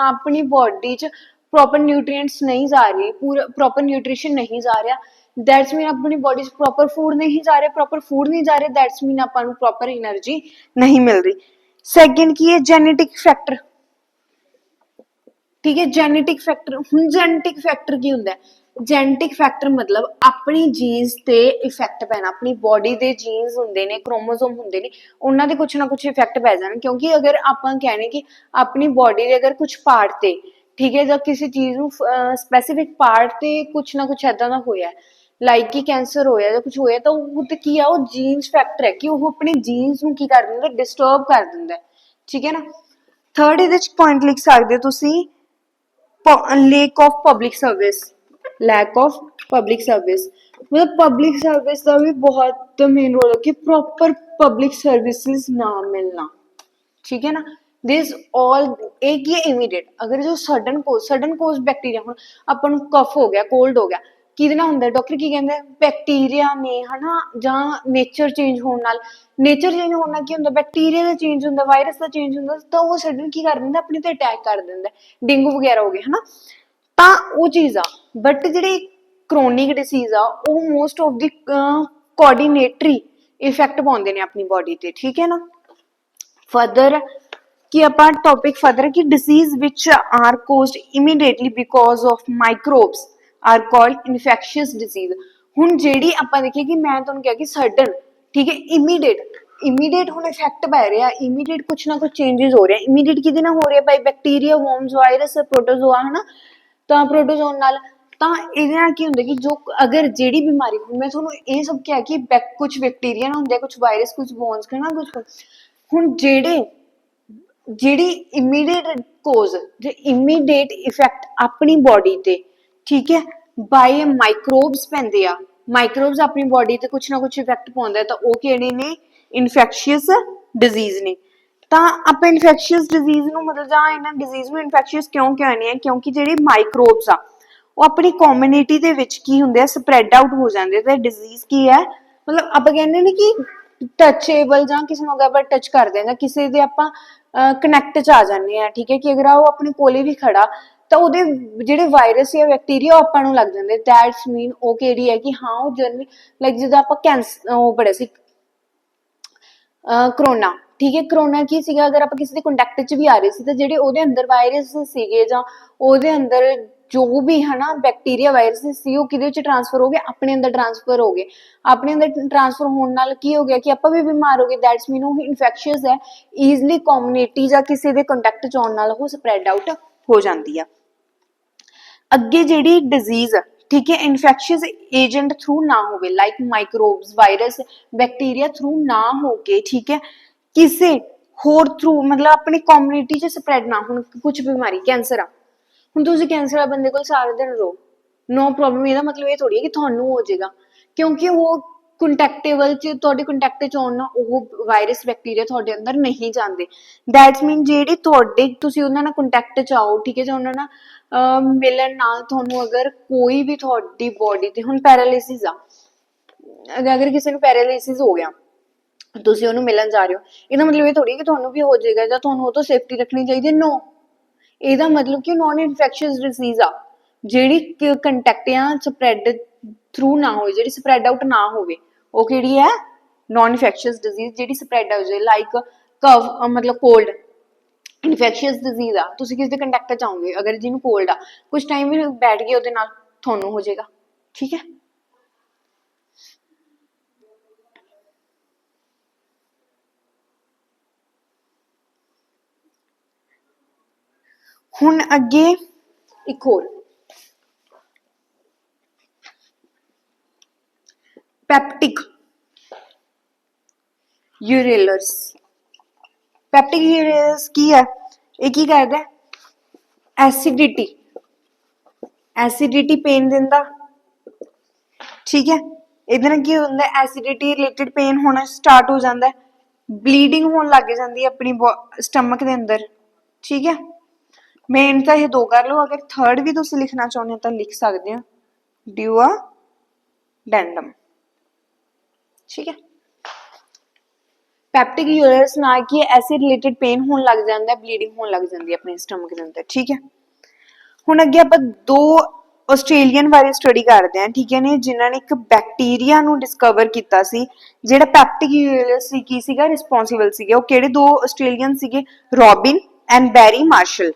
अपनी बॉडी च प्रॉपर न्यूट्रिएंट्स नहीं जा रही, पूरा प्रॉपर न्यूट्रिशन नहीं जा रहा, दैट्स मीन अपनी बॉडी च प्रॉपर फूड नहीं जा रहा, प्रॉपर फूड नहीं जा रहा, that's mean upon proper energy नहीं मिल रही। सैकेंड की है जेनेटिक फैक्टर, ठीक है, जेनेटिक फैक्टर। ਹੁਣ जेनेटिक फैक्टर की ਹੁੰਦਾ जेनेटिक फैक्टर मतलब अपनी जीन्स ते इफेक्ट पैना, अपनी बॉडी के जीन्स होंगे ने क्रोमोसोम होंगे ने उन्होंने कुछ ना कुछ इफेक्ट पै जाना। क्योंकि अगर आप कहने कि अपनी बॉडी के अगर कुछ पार्ट ते, ठीक है, जब किसी चीज़ नू स्पैसीफिक पार्ट ते कुछ ना कुछ ऐदा दा होया लाइक कि कैंसर होया या कुछ होया, तो वो की आ वो जीन्स फैक्टर है कि वो अपने जीन्स नू की कर दिंदा, डिस्टर्ब कर दिंदा, ठीक है ना। थर्ड इहदे च पॉइंट लिख सकदे हो तुसीं lack of public service, lack of public service मतलब पब्लिक सर्विस का भी बहुत मेन रोल है कि प्रॉपर पब्लिक सर्विसेज ना मिलना, ठीक है ना। दिस ऑल एक ये इमीडिएट, अगर जो सडन कोज बैक्टीरिया, हम अपन कफ हो गया कोल्ड हो गया, ਕਿਹਦੇ ਨਾਲ ਹੁੰਦਾ? ਡਾਕਟਰ ਕੀ ਕਹਿੰਦੇ? ਬੈਕਟੀਰੀਆ ਨੇ, ਹਨਾ, ਜਾਂ ਨੇਚਰ ਚੇਂਜ ਹੋਣ ਨਾਲ। ਨੇਚਰ ਚੇਂਜ ਹੋਣ ਨਾਲ ਕੀ ਹੁੰਦਾ? ਬੈਕਟੀਰੀਆ ਦਾ ਚੇਂਜ ਹੁੰਦਾ, ਵਾਇਰਸ ਦਾ ਚੇਂਜ ਹੁੰਦਾ, ਤਾਂ ਉਹ ਸਡਨ ਕੀ ਕਰ ਦਿੰਦਾ? ਆਪਣੇ ਤੇ ਅਟੈਕ ਕਰ ਦਿੰਦਾ, ਡੇਂਗੂ ਵਗੈਰਾ ਹੋ ਗਏ, ਹਨਾ। ਤਾਂ ਉਹ ਚੀਜ਼ ਆ। ਬਟ ਜਿਹੜੀ ਕਰੋਨਿਕ ਡਿਸੀਜ਼ ਆ ਉਹ ਮੋਸਟ ਆਫ ਦੀ ਕੋਆਰਡੀਨੇਟਰੀ ਇਫੈਕਟ ਪਾਉਂਦੇ ਨੇ ਆਪਣੀ ਬੋਡੀ ਤੇ, ਠੀਕ ਹੈ ਨਾ। ਫਰਦਰ ਕਿ ਆਪਾਂ ਟੌਪਿਕ ਫਰਦਰ ਕਿ diseases which are caused immediately because of microbes are called infectious diseases. ਹੁਣ ਜਿਹੜੀ ਆਪਾਂ ਦੇਖੀਏ ਕਿ ਮੈਂ ਤੁਹਾਨੂੰ ਕਿਹਾ ਕਿ ਸਡਨ, ਠੀਕ ਹੈ, ਇਮੀਡੀਏਟ ਹੁਣ ਇਫੈਕਟ ਪੈ ਰਿਹਾ, ਇਮੀਡੀਏਟ ਕੁਛ ਨਾ ਕੁਛ ਚੇਂजेस ਹੋ ਰਿਹਾ। ਇਮੀਡੀਏਟ ਕਿਹਦੇ ਨਾਲ ਹੋ ਰਿਹਾ? ਬਾਈ ਬੈਕਟੀਰੀਆ, ਵਰਮਸ, ਵਾਇਰਸ, ਪ੍ਰੋਟੋਜ਼ੋਆ, ਹਨਾ। ਤਾਂ ਪ੍ਰੋਟੋਜ਼ੋਨ ਨਾਲ। ਤਾਂ ਇਹਦੇ ਨਾਲ ਕੀ ਹੁੰਦਾ ਕਿ ਜੋ ਅਗਰ ਜਿਹੜੀ ਬਿਮਾਰੀ, ਹੁਣ ਮੈਂ ਤੁਹਾਨੂੰ ਇਹ ਸਭ ਕਿਹਾ ਕਿ ਕੁਛ ਬੈਕਟੀਰੀਆ ਨਾਲ ਹੁੰਦੇ, ਕੁਛ ਵਾਇਰਸ, ਕੁਛ ਵਰਮਸ, ਹਨਾ, ਕੁਛ। ਹੁਣ ਜਿਹੜੀ ਇਮੀਡੀਏਟ ਕੋਜ਼, ਜੇ ਇਮੀਡੀਏਟ ਇਫੈਕਟ ਆਪਣੀ ਬੋਡੀ ਤੇ, ਠੀਕ ਹੈ, ਬਾਈ ਮਾਈਕਰੋਬਸ ਪੈਂਦੇ ਆ। ਮਾਈਕਰੋਬਸ ਆਪਣੀ ਬੋਡੀ ਤੇ ਕੁਛ ਨਾ ਕੁਛ ਇਫੈਕਟ ਪਾਉਂਦਾ, ਤਾਂ ਉਹ ਕਿਹੜੇ ਨੇ? ਇਨਫੈਕਸ਼ੀਅਸ ਡਿਜ਼ੀਜ਼ ਨੇ। ਤਾਂ ਆਪਾਂ ਇਨਫੈਕਸ਼ੀਅਸ ਡਿਜ਼ੀਜ਼ ਨੂੰ ਮਤਲਬ ਜਾਂ ਇਹਨਾਂ ਡਿਜ਼ੀਜ਼ ਨੂੰ ਇਨਫੈਕਸ਼ੀਅਸ ਕਿਉਂ ਕਹਿੰਦੇ ਆ? ਕਿਉਂਕਿ ਜਿਹੜੇ ਮਾਈਕਰੋਬਸ ਆ ਉਹ ਆਪਣੀ ਕਮਿਊਨਿਟੀ ਦੇ ਵਿੱਚ ਕੀ ਹੁੰਦੇ ਆ? ਸਪਰੈਡ ਆਊਟ ਹੋ ਜਾਂਦੇ। ਤੇ ਡਿਜ਼ੀਜ਼ ਕੀ ਹੈ? ਮਤਲਬ ਆਪਾਂ ਕਹਿੰਦੇ ਨੇ ਕਿ ਟੱਚੇਬਲ, ਜਾਂ ਕਿਸੇ ਨੂੰ ਅਗਰ ਆਪਾਂ ਟੱਚ ਕਰਦੇ ਹਾਂ ਜਾਂ ਕਿਸੇ ਦੇ ਆਪਾਂ ਕਨੈਕਟ ਚ ਆ ਜਾਂਦੇ ਆ, ਠੀਕ ਹੈ, ਕਿ ਅਗਰ ਉਹ ਆਪਣੇ ਕੋਲੇ ਵੀ ਖੜਾ ਤਾਂ ਉਹਦੇ ਜਿਹੜੇ ਵਾਇਰਸ ਜਾਂ ਬੈਕਟੀਰੀਆ ਉਹ ਆਪਾਂ ਨੂੰ ਲੱਗ ਜਾਂਦੇ। ਦੈਟਸ ਮੀਨ ਉਹ ਕਿਹੜੀ ਹੈ ਕਿ ਹਾਂ ਉਹ ਜਨਰਲੀ ਲਾਈਕ ਜਦੋਂ ਆਪਾਂ ਕੈਂਸਰ ਉਹ ਪੜਿਆ ਸੀ ਕਰੋਨਾ, ਠੀਕ ਹੈ, ਕਰੋਨਾ ਕੀ ਸੀਗਾ? ਅਗਰ ਆਪਾਂ ਕਿਸੇ ਦੇ ਕੰਟੈਕਟ 'ਚ ਵੀ ਆ ਰਹੇ ਸੀ ਤਾਂ ਜਿਹੜੇ ਉਹਦੇ ਅੰਦਰ ਵਾਇਰਸ ਸੀਗੇ ਜਾਂ ਉਹਦੇ ਅੰਦਰ ਜੋ ਵੀ, ਹਨਾ, ਬੈਕਟੀਰੀਆ, ਵਾਇਰਸ ਸੀ, ਉਹ ਕਿਹਦੇ 'ਚ ਟ੍ਰਾਂਸਫਰ ਹੋ ਗਏ? ਆਪਣੇ ਅੰਦਰ ਟ੍ਰਾਂਸਫਰ ਹੋ ਗਏ। ਆਪਣੇ ਅੰਦਰ ਟ੍ਰਾਂਸਫਰ ਹੋਣ ਨਾਲ ਕੀ ਹੋ ਗਿਆ ਕਿ ਆਪਾਂ ਵੀ ਬਿਮਾਰ ਹੋ ਗਏ। ਦੈਟਸ ਮੀਨ ਉਹ ਇਨਫੈਕਸ਼ੀਅਸ ਹੈ, ਈਜ਼ਲੀ ਕਮਿਊਨਿਟੀ ਜਾਂ ਕਿਸੇ ਦੇ ਕੰਟੈਕਟ 'ਚ ਆਉਣ ਨਾਲ ਉਹ ਸਪਰੈਡ ਆਊਟ ਹੋ ਜਾਂਦੀ ਆ। ਅੱਗੇ ਜਿਹੜੀ ਡਿਜ਼ੀਜ਼, ਠੀਕ ਹੈ, ਇਨਫੈਕਸ਼ੀਅਸ ਏਜੰਟ ਥਰੂ ਨਾ ਹੋਵੇ, like microbes, virus, bacteria through ਨਾ ਹੋ ਕੇ, ਠੀਕ ਹੈ, ਕਿਸੇ ਹੋਰ ਥਰੂ, ਮਤਲਬ ਆਪਣੀ ਕਮਿਊਨਿਟੀ 'ਚ ਸਪਰੈਡ ਨਾ ਹੋਣ। ਕੁਛ ਬਿਮਾਰੀ, ਕੈਂਸਰ ਆ, ਹੁਣ ਤੁਸੀਂ ਕੈਂਸਰ ਵਾਲੇ ਬੰਦੇ ਕੋਲ ਸਾਰਾ ਦਿਨ ਰਹੋ, ਨੋ ਪ੍ਰੋਬਲਮ। ਇਹਦਾ ਮਤਲਬ ਇਹ ਥੋੜੀ ਹੈ ਕਿ ਤੁਹਾਨੂੰ ਹੋ ਜਾਏਗਾ, ਕਿਉਂਕਿ ਉਹ ਕੰਟੈਕਟੇਬਲ 'ਚ, ਤੁਹਾਡੇ ਕੰਟੈਕਟ 'ਚ ਆਉਣ ਨਾਲ ਉਹ ਵਾਇਰਸ, ਬੈਕਟੀਰੀਆ ਤੁਹਾਡੇ ਅੰਦਰ ਨਹੀਂ ਜਾਂਦੇ। ਦੈਟਸ ਮੀਨ ਜਿਹੜੀ ਤੁਹਾਡੇ, ਤੁਸੀਂ ਉਹਨਾਂ ਨਾਲ ਕੰਟੈਕਟ 'ਚ ਆਓ, ਠੀਕ ਹੈ, ਜਾਂ ਉਹਨਾਂ ਨਾਲ ਮਿਲਣ ਨਾਲ ਤੁਹਾਨੂੰ ਅਗਰ ਕੋਈ ਵੀ ਤੁਹਾਡੀ ਬੋਡੀ ਤੇ, ਹੁਣ ਪੈਰਾਲਿਸਿਸ ਆ, ਅਗਰ ਕਿਸੇ ਨੂੰ ਪੈਰਾਲਿਸਿਸ ਹੋ ਗਿਆ, ਤੁਸੀਂ ਉਹਨੂੰ ਮਿਲਣ ਜਾ ਰਹੇ ਹੋ, ਇਹਦਾ ਮਤਲਬ ਇਹ ਥੋੜੀ ਕਿ ਤੁਹਾਨੂੰ ਵੀ ਹੋ ਜਾਏਗਾ ਜਾਂ ਤੁਹਾਨੂੰ ਉਹ ਤੋਂ ਸੇਫਟੀ ਰੱਖਣੀ ਚਾਹੀਦੀ ਹੈ। ਨੋ, ਇਹਦਾ ਮਤਲਬ ਕਿ ਨॉन ਇਨਫੈਕਸ਼ੀਅਸ ਡਿਸੀਜ਼ ਆ ਜਿਹੜੀ ਕੰਟੈਕਟ ਜਾਂ ਸਪਰੈਡ ਥਰੂ ਨਾ ਹੋਵੇ, ਜਿਹੜੀ ਸਪਰੈਡ ਆਊਟ ਨਾ ਹੋਵੇ, ਉਹ ਕਿਹੜੀ ਹੈ? ਨॉन ਇਨਫੈਕਸ਼ੀਅਸ ਡਿਸੀਜ਼ ਜਿਹੜੀ ਸਪਰੈਡ ਹੋ ਜਾਏ, ਲਾਈਕ ਮਤਲਬ ਕੋਲਡ ਇਨਫੈਕਸ਼ੀਅਸ ਡਿਸੀਜ਼ ਆ। ਤੁਸੀਂ ਕਿਸੇ ਦੇ ਕੰਟੈਕਟ 'ਚ ਆਓਗੇ, ਅਗਰ ਜਿਹਨੂੰ ਕੋਲਡ ਆ, ਕੁਛ ਟਾਈਮ ਵੀ ਬੈਠ ਗਏ ਉਹਦੇ ਨਾਲ, ਤੁਹਾਨੂੰ ਹੋ ਜਾਏਗਾ, ਠੀਕ ਹੈ। ਹੁਣ ਅੱਗੇ ਇੱਕ ਹੋਰ ਪੈਪਟਿਕ ਯੂਰੇਲਸ। ਪੈਪਟਿਕ ਯੂਰੇਲਸ ਕੀ ਹੈ? ਇਹ ਕੀ ਕਰਦਾ? ਐਸਿਡਿਟੀ ਪੇਨ ਦਿੰਦਾ, ਠੀਕ ਹੈ। ਇਹਦੇ ਨਾਲ ਕੀ ਹੁੰਦਾ? ਐਸਿਡਿਟੀ ਰਿਲੇਟਡ ਪੇਨ ਹੋਣਾ ਸਟਾਰਟ ਹੋ ਜਾਂਦਾ, ਬਲੀਡਿੰਗ ਹੋਣ ਲੱਗ ਜਾਂਦੀ ਹੈ ਆਪਣੀ ਸਟਮਕ ਦੇ ਅੰਦਰ, ਠੀਕ ਹੈ। ਮੇਨ ਤਾਂ ਇਹ ਦੋ ਕਰ ਲਓ। ਅਗਰ ਥਰਡ ਵੀ ਤੁਸੀਂ ਲਿਖਣਾ ਚਾਹੁੰਦੇ ਹੋ ਤਾਂ ਲਿਖ ਸਕਦੇ ਹੋ, ਡਿਊਆਡੈਂਡਮ, ਠੀਕ ਹੈ। ਪੈਪਟਿਕ ਯੂਰੇਲਸ ਨਾਲ ਕੀ ਐਸਿਡ ਰਿਲੇਟਡ ਪੇਨ ਹੋਣ ਲੱਗ ਜਾਂਦਾ, ਬਲੀਡਿੰਗ ਹੋਣ ਲੱਗ ਜਾਂਦੀ ਹੈ ਆਪਣੇ ਸਟਮਕ ਦੇ ਅੰਦਰ, ਠੀਕ ਹੈ। ਹੁਣ ਅੱਗੇ ਆਪਾਂ ਦੋ ਆਸਟ੍ਰੇਲੀਅਨ ਬਾਰੇ ਸਟੱਡੀ ਕਰਦੇ ਹਾਂ, ਠੀਕ ਹੈ ਨੇ, ਜਿਨ੍ਹਾਂ ਨੇ ਇੱਕ ਬੈਕਟੀਰੀਆ ਨੂੰ ਡਿਸਕਵਰ ਕੀਤਾ ਸੀ ਜਿਹੜਾ ਪੈਪਟਿਕ ਯੂਰੇਲਸ ਸੀ, ਕੀ ਸੀਗਾ? ਰਿਸਪੌਂਸੀਬਲ ਸੀਗੇ। ਉਹ ਕਿਹੜੇ ਦੋ ਆਸਟ੍ਰੇਲੀਅਨ ਸੀਗੇ? Robin and Barry Marshall,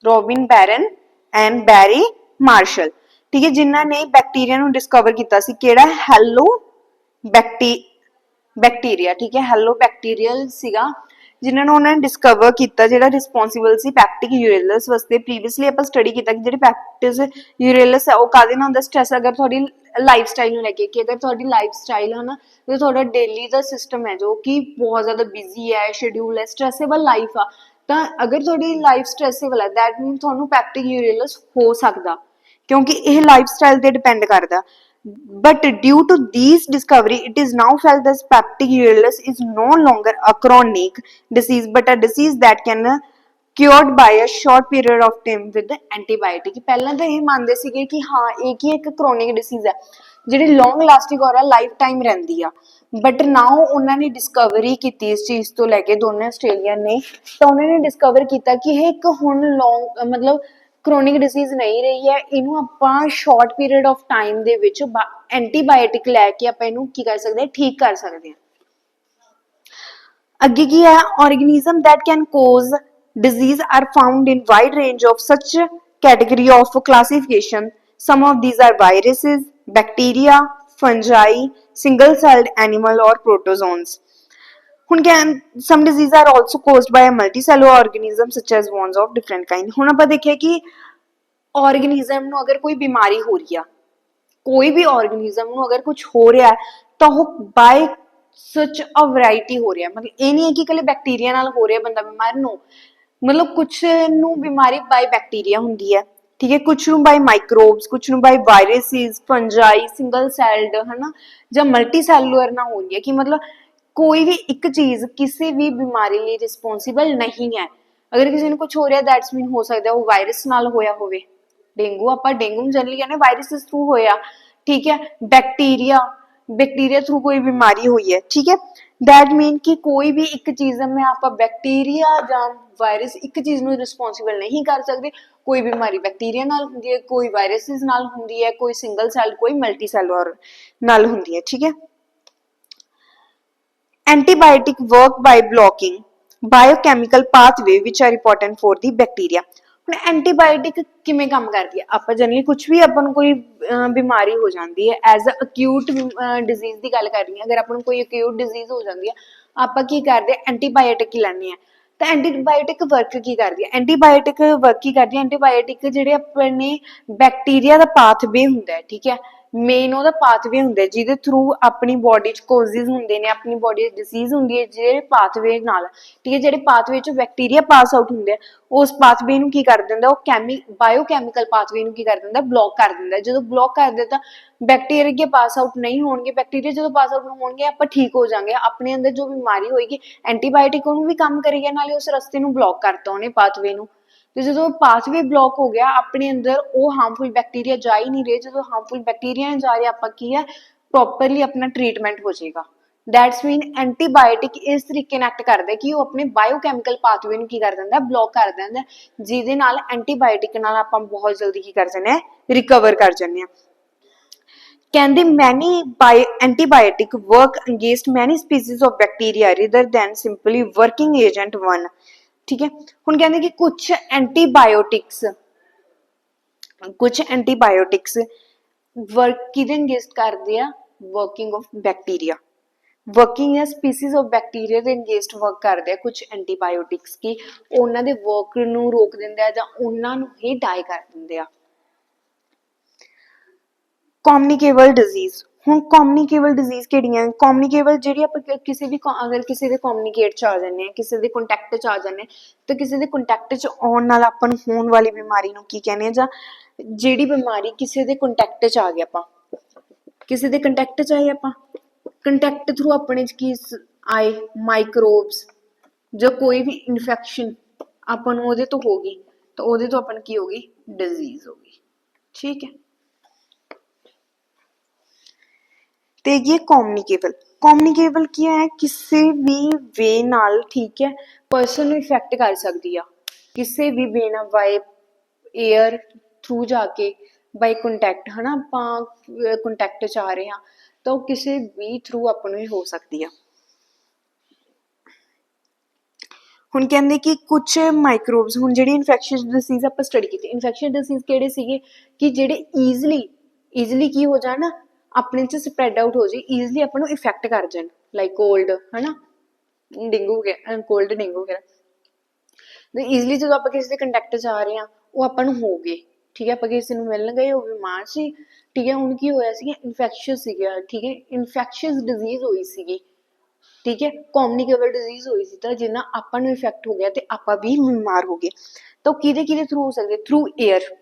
Robin Warren and Barry Marshall, ਠੀਕ ਹੈ, ਜਿਨ੍ਹਾਂ ਨੇ ਬੈਕਟੀਰੀਆ ਨੂੰ ਡਿਸਕਵਰ ਕੀਤਾ ਸੀ। ਕਿਹੜਾ? ਹੈਲੋ ਬੈਕਟੀਰੀਆ, ਠੀਕ ਹੈ, ਹੈਲੋ ਬੈਕਟੀਰੀਅਲ ਸੀਗਾ ਜਿਨ੍ਹਾਂ ਨੂੰ ਉਹਨਾਂ ਨੇ ਡਿਸਕਵਰ ਕੀਤਾ, ਜਿਹੜਾ ਰਿਸਪੌਂਸੀਬਲ ਸੀ ਪੈਪਟਿਕ ਯੂਰੇਲਸ ਵਾਸਤੇ। ਪ੍ਰੀਵੀਅਸਲੀ ਆਪਾਂ ਸਟੱਡੀ ਕੀਤਾ ਕਿ ਜਿਹੜੇ ਪੈਪਟਿਕ ਯੂਰੇਲਸ ਆ ਉਹ ਕਾਹਦੇ ਨਾਲ ਹੁੰਦਾ? ਸਟ੍ਰੈਸ। ਅਗਰ ਤੁਹਾਡੀ ਲਾਈਫ ਸਟਾਈਲ ਨੂੰ ਲੈ ਕੇ, ਕਿ ਅਗਰ ਤੁਹਾਡੀ ਲਾਈਫ ਸਟਾਈਲ ਹੈ ਨਾ, ਜੋ ਤੁਹਾਡਾ ਡੇਲੀ ਦਾ ਸਿਸਟਮ ਹੈ ਜੋ ਕਿ ਬਹੁਤ ਜ਼ਿਆਦਾ ਬਿਜ਼ੀ ਹੈ, ਸ਼ਡਿਊਲ ਹੈ, ਸਟ੍ਰੈਸੇਬਲ ਲਾਈਫ ਆ, ਤਾਂ ਅਗਰ ਤੁਹਾਡੀ ਲਾਈਫ ਸਟ੍ਰੈਸੇਬਲ ਹੈ, ਦੈਟ ਮੀਨ ਤੁਹਾਨੂੰ ਪੈਪਟਿਕ ਯੂਰੇਲਸ ਹੋ ਸਕਦਾ, ਕਿਉਂਕਿ ਇਹ ਲਾਈਫ ਸਟਾਈਲ ਤੇ ਡਿਪੈਂਡ ਕਰਦਾ। But due to these discovery, it is now felt that peptic urellus is no longer a chronic disease, but a disease that can cured by a short period of time with antibiotic। ਪਹਿਲਾਂ ਤਾਂ ਇਹ ਮੰਨਦੇ ਸੀਗੇ ਕਿ ਹਾਂ ਇਹ ਕੀ ਇੱਕ chronic disease ਹੈ ਜਿਹੜੀ long lasting ਔਰ ਲਾਈਫ ਟਾਈਮ ਰਹਿੰਦੀ ਆ, ਬਟ ਨਾਓ ਉਹਨਾਂ ਨੇ ਡਿਸਕਵਰੀ ਕੀਤੀ ਇਸ ਚੀਜ਼ ਤੋਂ ਲੈ ਕੇ, ਦੋਨੇ ਆਸਟ੍ਰੇਲੀਅਨ ਨੇ, ਤਾਂ ਉਹਨਾਂ ਨੇ ਡਿਸਕਵਰ ਕੀਤਾ ਕਿ ਇਹ ਇੱਕ ਹੁਣ ਲੌਂਗ ਮਤਲਬ ਕ੍ਰੋਨਿਕ ਡਿਸੀਜ਼ ਨਹੀਂ ਰਹੀ ਹੈ, ਇਹਨੂੰ ਆਪਾਂ ਸ਼ਾਰਟ ਪੀਰੀਅਡ ਆਫ ਟਾਈਮ ਦੇ ਵਿੱਚ ਐਂਟੀਬਾਇਓਟਿਕ ਲੈ ਕੇ ਆਪਾਂ ਇਹਨੂੰ ਕੀ ਕਰ ਸਕਦੇ ਹਾਂ, ਠੀਕ ਕਰ ਸਕਦੇ ਹਾਂ। ਅੱਗੇ ਕੀ ਹੈ, organism that can cause disease are found in wide range of such category of classification। Some of these are viruses, bacteria, fungi, single celled animal or protozoans। ਹੁਣ some disease are also caused by a multicellular organism such as ones of different kind। ਹੁਣ ਆਪਾਂ ਦੇਖਿਆ ਕਿ organism ਨੂੰ ਅਗਰ ਕੋਈ ਬਿਮਾਰੀ ਹੋ ਰਹੀ ਆ, ਕੋਈ ਵੀ organism ਨੂੰ ਅਗਰ ਕੁਝ ਹੋ ਰਿਹਾ ਤਾਂ ਉਹ by such a variety ਹੋ ਰਿਹਾ, ਮਤਲਬ ਇਹ ਨਹੀਂ ਹੈ ਕਿ ਇਕੱਲੇ ਬੈਕਟੀਰੀਆ ਨਾਲ ਹੋ ਰਿਹਾ ਬੰਦਾ ਬਿਮਾਰ, ਨੂੰ ਮਤਲਬ ਕੁਛ ਨੂੰ ਬਿਮਾਰੀ ਬਾਈ ਬੈਕਟੀਰੀਆ ਹੁੰਦੀ ਹੈ, ਠੀਕ ਹੈ, ਕੁਛ ਨੂੰ ਬਾਈ ਮਾਈਕਰੋਬਸ, ਕੁਛ ਨੂੰ ਬਾਈ ਵਾਇਰਸਿਸ, ਫੰਜਾਈ, ਸਿੰਗਲ ਸੈਲਡ, ਹਨਾ, ਜਾਂ ਮਲਟੀ ਸੈਲੂਲਰ ਨਾ ਹੋ ਰਹੀ ਹੈ, ਕਿ ਮਤਲਬ ਕੋਈ ਵੀ ਇੱਕ ਚੀਜ਼ ਕਿਸੇ ਵੀ ਬਿਮਾਰੀ ਲਈ ਰਿਸਪੌਂਸੀਬਲ ਨਹੀਂ ਹੈ। ਅਗਰ ਕਿਸੇ ਨੂੰ ਕੁਝ ਹੋ ਰਿਹਾ ਦੈਟਸ ਮੀਨ ਹੋ ਸਕਦਾ ਉਹ ਵਾਇਰਸ ਨਾਲ ਹੋਇਆ ਹੋਵੇ, ਡੇਂਗੂ ਆਪਾਂ ਡੇਂਗੂ ਨੂੰ ਜਨਰਲੀ ਕਹਿੰਦੇ ਵਾਇਰਸਿਸ ਥਰੂ ਹੋਇਆ, ਠੀਕ ਹੈ, ਬੈਕਟੀਰੀਆ ਥਰੂ ਕੋਈ ਬਿਮਾਰੀ ਹੋਈ ਹੈ, ਠੀਕ ਹੈ, ਦੈਟ ਮੀਨ ਕਿ ਕੋਈ ਵੀ ਇੱਕ ਚੀਜ਼ ਮੈਂ ਆਪਾਂ ਬੈਕਟੀਰੀਆ ਜਾਂ ਵਾਇਰਸ ਇੱਕ ਚੀਜ਼ ਨੂੰ ਰਿਸਪੌਂਸੀਬਲ ਨਹੀਂ ਕਰ ਸਕਦੇ। ਕੋਈ ਬਿਮਾਰੀ ਬੈਕਟੀਰੀਆ ਨਾਲ ਹੁੰਦੀ ਹੈ, ਕੋਈ ਵਾਇਰਸਿਸ ਨਾਲ ਹੁੰਦੀ ਹੈ, ਕੋਈ ਸਿੰਗਲ ਸੈਲ, ਕੋਈ ਮਲਟੀ ਸੈਲੂਲਰ ਨਾਲ ਹੁੰਦੀ ਹੈ, ਠੀਕ ਹੈ। Antibiotic work by blocking biochemical pathway which are important for the bacteria। ਹੁਣ ਐਂਟੀਬਾਇਓਟਿਕ ਕਿਵੇਂ ਕੰਮ ਕਰਦੀ ਹੈ, ਆਪਾਂ ਜਨਰਲੀ ਕੁਝ ਵੀ ਆਪਾਂ ਨੂੰ ਕੋਈ ਬਿਮਾਰੀ ਹੋ ਜਾਂਦੀ ਹੈ ਐਜ਼ ਅ ਅਕਿਊਟ ਡਿਜ਼ੀਜ਼ ਦੀ ਗੱਲ ਕਰ ਰਹੀ ਹਾਂ, ਅਗਰ ਆਪਾਂ ਨੂੰ ਕੋਈ ਅਕਿਊਟ ਡਿਜ਼ੀਜ਼ ਹੋ ਜਾਂਦੀ ਹੈ ਆਪਾਂ ਕੀ ਕਰਦੇ ਹਾਂ, ਐਂਟੀਬਾਇਓਟਿਕ ਹੀ ਲੈਂਦੇ ਹਾਂ। ਤਾਂ ਐਂਟੀਬਾਇਓਟਿਕ ਵਰਕ ਕੀ ਕਰਦੀ ਹੈ, ਐਂਟੀਬਾਇਓਟਿਕ ਵਰਕ ਕੀ ਕਰਦੀ ਹੈ, ਐਂਟੀਬਾਇਓਟਿਕ ਜਿਹੜੇ ਆਪਣੇ ਬੈਕਟੀਰੀਆ ਦਾ ਪਾਥਵੇ ਹੁੰਦਾ ਹੈ, ਠੀਕ ਹੈ, ਮੇਨ ਉਹਦਾ ਪਾਥਵੇ ਹੁੰਦਾ ਜਿਹਦੇ ਥਰੂ ਆਪਣੀ ਬੋਡੀ 'ਚ ਕੋਜ਼ਿਸ ਹੁੰਦੇ ਨੇ, ਆਪਣੀ ਬੋਡੀ 'ਚ ਡਿਸੀਜ਼ ਹੁੰਦੀ ਹੈ ਜਿਹੜੇ ਪਾਥਵੇ ਨਾਲ, ਠੀਕ ਹੈ, ਜਿਹੜੇ ਪਾਥਵੇ 'ਚ ਬੈਕਟੀਰੀਆ ਪਾਸ ਆਊਟ ਹੁੰਦੇ ਆ ਉਸ ਪਾਥਵੇ ਨੂੰ ਕੀ ਕਰ ਦਿੰਦਾ, ਉਹ ਬਾਇਓਕੈਮੀਕਲ ਪਾਥਵੇ ਨੂੰ ਕੀ ਕਰ ਦਿੰਦਾ, ਬਲੌਕ ਕਰ ਦਿੰਦਾ। ਜਦੋਂ ਬਲੌਕ ਕਰ ਦਿੰਦਾ ਬੈਕਟੀਰੀਆ ਅੱਗੇ ਪਾਸ ਆਊਟ ਨਹੀਂ ਹੋਣਗੇ, ਬੈਕਟੀਰੀਆ ਜਦੋਂ ਪਾਸ ਆਊਟ ਹੋਣਗੇ ਆਪਾਂ ਠੀਕ ਹੋ ਜਾਵਾਂਗੇ, ਆਪਣੇ ਅੰਦਰ ਜੋ ਬਿਮਾਰੀ ਹੋਏਗੀ ਐਂਟੀਬਾਇਓਟਿਕ ਉਹਨੂੰ ਵੀ ਕੰਮ ਕਰੇਗਾ, ਨਾਲੇ ਉਸ ਰਸਤੇ ਨੂੰ ਬਲੌਕ ਕਰਤਾ ਉਹਨੇ ਪਾਥਵੇ ਨੂੰ। ਤੇ ਜਦੋਂ ਪਾਥਵੇ ਬਲੌਕ ਹੋ ਗਿਆ ਆਪਣੇ ਅੰਦਰ ਉਹ ਹਾਰਮਫੁਲ ਬੈਕਟੀਰੀਆ ਜਾ ਹੀ ਨਹੀਂ ਰਹੇ, ਜਦੋਂ ਹਾਰਮਫੁਲ ਬੈਕਟੀਰੀਆ ਨਹੀਂ ਜਾ ਰਹੇ ਆਪਾਂ ਕੀ ਹੈ ਪ੍ਰੋਪਰਲੀ ਆਪਣਾ ਟ੍ਰੀਟਮੈਂਟ ਹੋ ਜਾਏਗਾ। ਦੈਟਸ ਮੀਨ ਐਂਟੀਬਾਇਓਟਿਕ ਇਸ ਤਰੀਕੇ ਨਾਲ ਐਕਟ ਕਰਦਾ ਕਿ ਉਹ ਆਪਣੇ ਬਾਇਓਕੈਮੀਕਲ ਪਾਥਵੇ ਨੂੰ ਕੀ ਕਰ ਦਿੰਦਾ, ਬਲੌਕ ਕਰ ਦਿੰਦਾ, ਜਿਹਦੇ ਨਾਲ ਐਂਟੀਬਾਇਓਟਿਕ ਨਾਲ ਆਪਾਂ ਬਹੁਤ ਜਲਦੀ ਕੀ ਕਰ ਜਾਂਦੇ ਹਾਂ, ਰਿਕਵਰ ਕਰ ਜਾਂਦੇ ਹਾਂ। ਕਹਿੰਦੇ many antibiotic work against many species of bacteria rather than simply working agent one, ਠੀਕ ਹੈ। ਹੁਣ ਕਹਿੰਦੇ ਕਿ ਕੁਝ ਐਂਟੀਬਾਇਓਟਿਕਸ ਵਰਕ ਕਿਹਦੇ ਅਗੇਂਸਟ ਕਰਦੇ ਆ, ਵਰਕਿੰਗ ਆਫ ਬੈਕਟੀਰੀਆ, ਵਰਕਿੰਗ ਜਾਂ ਸਪੀਸੀਜ਼ ਆਫ ਬੈਕਟੀਰੀਆ ਦੇ ਅਗੇਂਸਟ ਵਰਕ ਕਰਦੇ ਆ ਕੁਝ ਐਂਟੀਬਾਇਓਟਿਕਸ, ਕਿ ਉਹਨਾਂ ਦੇ ਵਰਕ ਨੂੰ ਰੋਕ ਦਿੰਦੇ ਆ ਜਾਂ ਉਹਨਾਂ ਨੂੰ ਹੀ ਡਾਈ ਕਰ ਦਿੰਦੇ ਆ। ਕਮਿਊਨੀਕੇਬਲ ਡਿਜ਼ੀਜ਼, ਹੁਣ ਕਮਿਊਨੀਕੇਬਲ ਡਿਜ਼ੀਜ਼ ਕਿਹੜੀਆਂ, ਕਮਿਊਨੀਕੇਬਲ ਜਿਹੜੀ ਆਪਾਂ ਕਿਸੇ ਵੀ ਅਗਰ ਕਿਸੇ ਦੇ ਕਮਿਊਨੀਕੇਟ 'ਚ ਆ ਜਾਂਦੇ ਹਾਂ, ਕਿਸੇ ਦੇ ਕੰਟੈਕਟ 'ਚ ਆ ਜਾਂਦੇ ਤਾਂ ਕਿਸੇ ਦੇ ਕੰਟੈਕਟ 'ਚ ਆਉਣ ਨਾਲ ਆਪਾਂ ਨੂੰ ਹੋਣ ਵਾਲੀ ਬਿਮਾਰੀ ਨੂੰ ਕੀ ਕਹਿੰਦੇ ਆ, ਜਾਂ ਜਿਹੜੀ ਬਿਮਾਰੀ ਕਿਸੇ ਦੇ ਕੰਟੈਕਟ 'ਚ ਆ ਗਈ, ਆਪਾਂ ਕਿਸੇ ਦੇ ਕੰਟੈਕਟ 'ਚ ਆਏ, ਆਪਾਂ ਕੰਟੈਕਟ ਥਰੂ ਆਪਣੇ 'ਚ ਕੀ ਆਏ ਮਾਈਕਰੋਬਸ ਜਾਂ ਕੋਈ ਵੀ ਇਨਫੈਕਸ਼ਨ ਆਪਾਂ ਨੂੰ ਉਹਦੇ ਤੋਂ ਹੋ ਗਈ ਤਾਂ ਉਹਦੇ ਤੋਂ ਆਪਾਂ ਨੂੰ ਕੀ ਹੋ ਗਈ, ਡਿਜ਼ੀਜ਼ ਹੋ ਗਈ, ਠੀਕ ਹੈ। ਤੇ ਇਹ ਕਮਿਊਨੀਕੇਬਲ ਕੀ ਹੈ, ਕਿਸੇ ਵੀ ਵੇ ਨਾਲ, ਠੀਕ ਹੈ, ਪਰਸਨ ਨੂੰ ਇਫੈਕਟ ਕਰ ਸਕਦੀ ਆ, ਕਿਸੇ ਵੀ ਵੇ ਨਾਲ, ਬਾਏ ਏਅਰ ਥਰੂ ਜਾ ਕੇ, ਬਾਈ ਕੰਟੈਕਟ, ਹਨਾ, ਆਪਾਂ ਕੰਟੈਕਟ 'ਚ ਆ ਰਹੇ ਹਾਂ ਤਾਂ ਉਹ ਕਿਸੇ ਵੀ ਥਰੂ ਆਪਾਂ ਨੂੰ ਹੀ ਹੋ ਸਕਦੀ ਆ। ਹੁਣ ਕਹਿੰਦੇ ਕਿ ਕੁਝ ਮਾਈਕਰੋਬਸ, ਹੁਣ ਜਿਹੜੀ ਇਨਫੈਕਸ਼ੀਅਸ ਡਿਸੀਜ਼ ਆਪਾਂ ਸਟੱਡੀ ਕੀਤੀ, ਇਨਫੈਕਸ਼ੀਅਸ ਡਿਸੀਜ਼ ਕਿਹੜੇ ਸੀਗੇ ਕਿ ਜਿਹੜੇ ਈਜ਼ਲੀ ਕੀ ਹੋ ਜਾਣ, ਆਪਣੇ 'ਚ ਸਪਰੈਡ ਆਊਟ ਹੋ ਜਾਏ, ਈਜ਼ਲੀ ਆਪਾਂ ਨੂੰ ਇਫੈਕਟ ਕਰ ਜਾਣ, ਲਾਈਕ ਕੋਲਡ, ਹਨਾ, ਡੇਂਗੂ ਵਗੈਰਾ, ਤੇ ਈਜ਼ਲੀ ਜਦੋਂ ਆਪਾਂ ਕਿਸੇ ਦੇ ਕੰਟੈਕਟ 'ਚ ਆ ਰਹੇ ਹਾਂ ਉਹ ਆਪਾਂ ਨੂੰ ਹੋ ਗਏ, ਠੀਕ ਹੈ, ਆਪਾਂ ਕਿਸੇ ਨੂੰ ਮਿਲਣ ਗਏ ਉਹ ਬਿਮਾਰ ਸੀ, ਠੀਕ ਹੈ, ਹੁਣ ਕੀ ਹੋਇਆ ਸੀਗਾ, ਇਨਫੈਕਸ਼ੀਅਸ ਸੀਗਾ, ਠੀਕ ਹੈ, ਇਨਫੈਕਸ਼ੀਅਸ ਡਿਜ਼ੀਜ਼ ਹੋਈ ਸੀਗੀ, ਠੀਕ ਹੈ, ਕਮਿਊਨੀਕੇਬਲ ਡਿਜ਼ੀਜ਼ ਹੋਈ ਸੀ ਤਾਂ ਜਿਹਨਾਂ ਆਪਾਂ ਨੂੰ ਇਫੈਕਟ ਹੋ ਗਿਆ ਤੇ ਆਪਾਂ ਵੀ ਬਿਮਾਰ ਹੋ ਗਏ। ਤਾਂ ਉਹ ਕਿਹਦੇ ਥਰੂ ਹੋ ਸਕਦੇ, through air,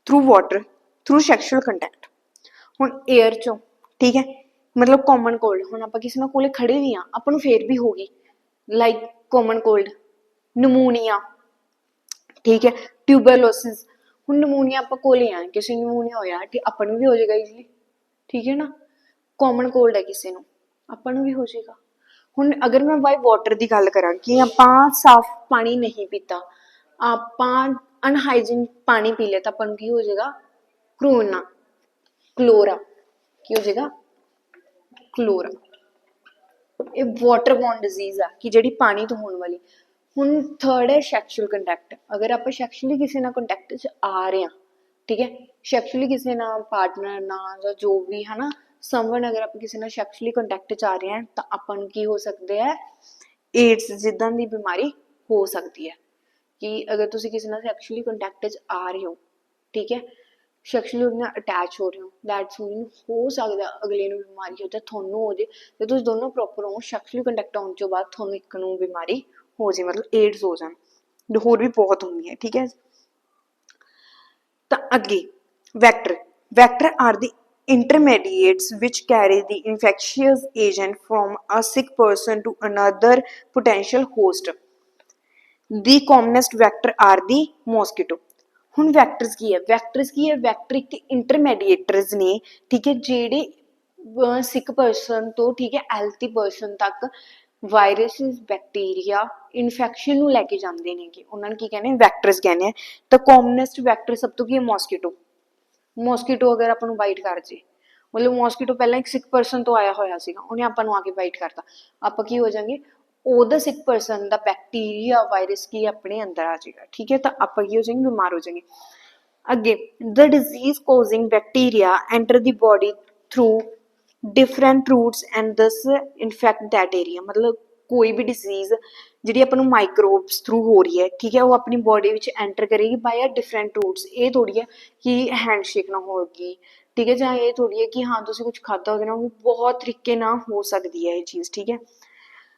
through water, through sexual contact. ਹੁਣ ਏਅਰ 'ਚੋਂ, ਠੀਕ ਹੈ, ਮਤਲਬ ਕਾਮਨ ਕੋਲਡ, ਹੁਣ ਆਪਾਂ ਕਿਸੇ ਨਾਲ ਕੋਲੇ ਖੜੇ ਵੀ ਹਾਂ ਆਪਾਂ ਨੂੰ ਫੇਰ ਵੀ ਹੋ ਗਈ, ਲਾਈਕ ਕਾਮਨ ਕੋਲਡ, ਨਮੂਨੀਆ, ठीक है। ट्यूबरलोसिस, ਹੁਣ ਨਮੂਨੀਆ ਆਪਾਂ ਕੋਲੇ ਆ, ਕਿਸੇ ਨੂੰ ਨਮੂਨੀਆ ਹੋਇਆ ਆਪਾਂ ਨੂੰ ਵੀ ਹੋ ਜਾਏਗਾ ਈਜ਼ੀਲੀ, ਠੀਕ ਹੈ ਨਾ। ਕਾਮਨ ਕੋਲਡ ਹੈ ਕਿਸੇ ਨੂੰ, ਆਪਾਂ ਨੂੰ ਵੀ ਹੋ ਜਾਏਗਾ। ਹੁਣ ਅਗਰ ਮੈਂ ਬਾਈ ਵਾਟਰ ਦੀ ਗੱਲ ਕਰਾਂ ਕਿ ਆਪਾਂ ਸਾਫ਼ ਪਾਣੀ ਨਹੀਂ ਪੀਤਾ, ਆਪਾਂ ਅਨਹਾਈਜੀਨ ਪਾਣੀ ਪੀ ਲਿਆ ਤਾਂ ਆਪਾਂ ਨੂੰ ਕੀ ਹੋ ਜਾਏਗਾ, ਕਰੋਨਾ, ਕਲੋਰਾ, ਕੀ ਹੋ ਜਾਏਗਾ, ਕਲੋਰਾ। ਇਹ ਵਾਟਰਬੋਰਨ ਡਿਜ਼ੀਜ਼ ਆ ਕਿ ਜਿਹੜੀ ਪਾਣੀ ਤੋਂ ਹੋਣ ਵਾਲੀ। ਹੁਣ ਥਰਡ ਹੈ ਸੈਕਸ਼ੂਅਲ ਕੰਟੈਕਟ। ਅਗਰ ਆਪਾਂ ਸੈਕਸ਼ੂਅਲੀ ਕਿਸੇ ਨਾਲ ਕੰਟੈਕਟ 'ਚ ਆ ਰਹੇ ਹਾਂ, ਠੀਕ ਹੈ, ਸੈਕਸ਼ੂਅਲੀ ਕਿਸੇ ਨਾਲ ਪਾਰਟਨਰ ਨਾਲ ਜਾਂ ਜੋ ਵੀ ਹੈ ਨਾ, ਸਮਵਨ, ਅਗਰ ਆਪਾਂ ਕਿਸੇ ਨਾਲ ਸੈਕਸ਼ੂਅਲੀ ਕੰਟੈਕਟ 'ਚ ਆ ਰਹੇ ਹਾਂ ਤਾਂ ਆਪਾਂ ਨੂੰ ਕੀ ਹੋ ਸਕਦੇ ਹੈ, ਏਡਸ ਜਿੱਦਾਂ ਦੀ ਬਿਮਾਰੀ ਹੋ ਸਕਦੀ ਹੈ। ਕਿ ਅਗਰ ਤੁਸੀਂ ਕਿਸੇ ਨਾਲ ਸੈਕਸ਼ੂਅਲੀ ਕੰਟੈਕਟ 'ਚ ਆ ਰਹੇ ਹੋ, ਠੀਕ ਹੈ, ਸੈਕਸ਼ੂਅਲੀ ਉਹਦੇ ਨਾਲ ਅਟੈਚ ਹੋ ਰਹੇ ਹੋ, ਦੈਟਸ ਮੀਨ ਹੋ ਸਕਦਾ ਅਗਲੇ ਨੂੰ ਬਿਮਾਰੀ ਹੋ ਜਾਏ, ਤੁਹਾਨੂੰ ਹੋ ਜਾਏ। ਜੇ ਤੁਸੀਂ ਦੋਨੋਂ ਪ੍ਰੋਪਰ ਹੋ, ਸੈਕਸ਼ੂਅਲੀ ਕੰਟੈਕਟ ਆਉਣ ਤੋਂ ਬਾਅਦ ਤੁਹਾਨੂੰ ਇੱਕ ਨੂੰ ਬਿਮਾਰੀ ਹੋ ਜਾਏ, ਮਤਲਬ ਏਡਸ ਹੋ ਜਾਣ। ਹੋਰ ਵੀ ਬਹੁਤ ਹੁੰਦੀਆਂ, ਠੀਕ ਹੈ। ਤਾਂ ਅੱਗੇ vector, vector R the intermediates which carry the infectious agent from a sick person to another potential host. The commonest vector are the mosquito. ਹੁਣ ਵੈਕਟਰਸ ਕੀ ਹੈ, ਵੈਕਟਰਸ ਕੀ ਹੈ, ਵੈਕਟਰ ਇੱਕ ਇੰਟਰਮੀਡੀਏਟਰਸ ਨੇ, ਠੀਕ ਹੈ, ਜਿਹੜੇ ਸਿਕ ਪਰਸਨ ਤੋਂ, ਠੀਕ ਹੈ, ਹੈਲਥੀ ਪਰਸਨ ਤੱਕ ਵਾਇਰਸਿਸ, ਬੈਕਟੀਰੀਆ, ਇਨਫੈਕਸ਼ਨ ਨੂੰ ਲੈ ਕੇ ਜਾਂਦੇ ਨੇਗੇ, ਉਹਨਾਂ ਨੂੰ ਕੀ ਕਹਿੰਦੇ, ਵੈਕਟਰਸ ਕਹਿੰਦੇ ਆ। ਤਾਂ ਕਾਮਨੈਸਟ ਵੈਕਟਰ ਸਭ ਤੋਂ ਕੀ ਹੈ, ਮੋਸਕੀਟੋ। ਮੋਸਕੀਟੋ ਅਗਰ ਆਪਾਂ ਨੂੰ ਬਾਈਟ ਕਰ ਜੇ, ਮਤਲਬ ਮੋਸਕੀਟੋ ਪਹਿਲਾਂ ਇੱਕ ਸਿਕ ਪਰਸਨ ਤੋਂ ਆਇਆ ਹੋਇਆ ਸੀਗਾ, ਉਹਨੇ ਆਪਾਂ ਨੂੰ ਆ ਕੇ ਬਾਈਟ ਕਰਤਾ, ਆਪਾਂ ਕੀ ਹੋ ਜਾਵਾਂਗੇ, ਉਹਦਾ ਸਿਕ ਪਰਸਨ ਦਾ ਬੈਕਟੀਰੀਆ, ਵਾਇਰਸ ਕੀ ਆਪਣੇ ਅੰਦਰ ਆ ਜਾਏਗਾ, ਠੀਕ ਹੈ, ਤਾਂ ਆਪਾਂ ਕੀ ਹੋ ਜਾਏंगे, ਬਿਮਾਰ ਹੋ ਜਾਏंगे। ਅੱਗੇ the disease causing bacteria enter the body through different routes and thus infect that area. ਮਤਲਬ ਕੋਈ ਵੀ ਡਿਜ਼ੀਜ਼ ਜਿਹੜੀ ਆਪਾਂ ਨੂੰ ਮਾਈਕਰੋਬਸ ਥਰੂ ਹੋ ਰਹੀ ਹੈ, ਠੀਕ ਹੈ, ਉਹ ਆਪਣੀ ਬੋਡੀ ਵਿੱਚ ਐਂਟਰ ਕਰੇਗੀ ਬਾਈ ਆ ਡਿਫਰੈਂਟ ਰੂਟਸ। ਇਹ ਥੋੜੀ ਹੈ ਕਿ ਹੈਂਡਸ਼ੇਕ ਨਾਲ ਹੋਗੀ, ਠੀਕ ਹੈ, ਜਾਂ ਇਹ ਥੋੜੀ ਹੈ ਕਿ ਹਾਂ ਤੁਸੀਂ ਕੁਝ ਖਾਧਾ ਉਹਦੇ ਨਾਲ, ਬਹੁਤ ਤਰੀਕੇ ਨਾਲ ਹੋ ਸਕਦੀ ਹੈ ਇਹ ਚੀਜ਼, ਠੀਕ ਹੈ।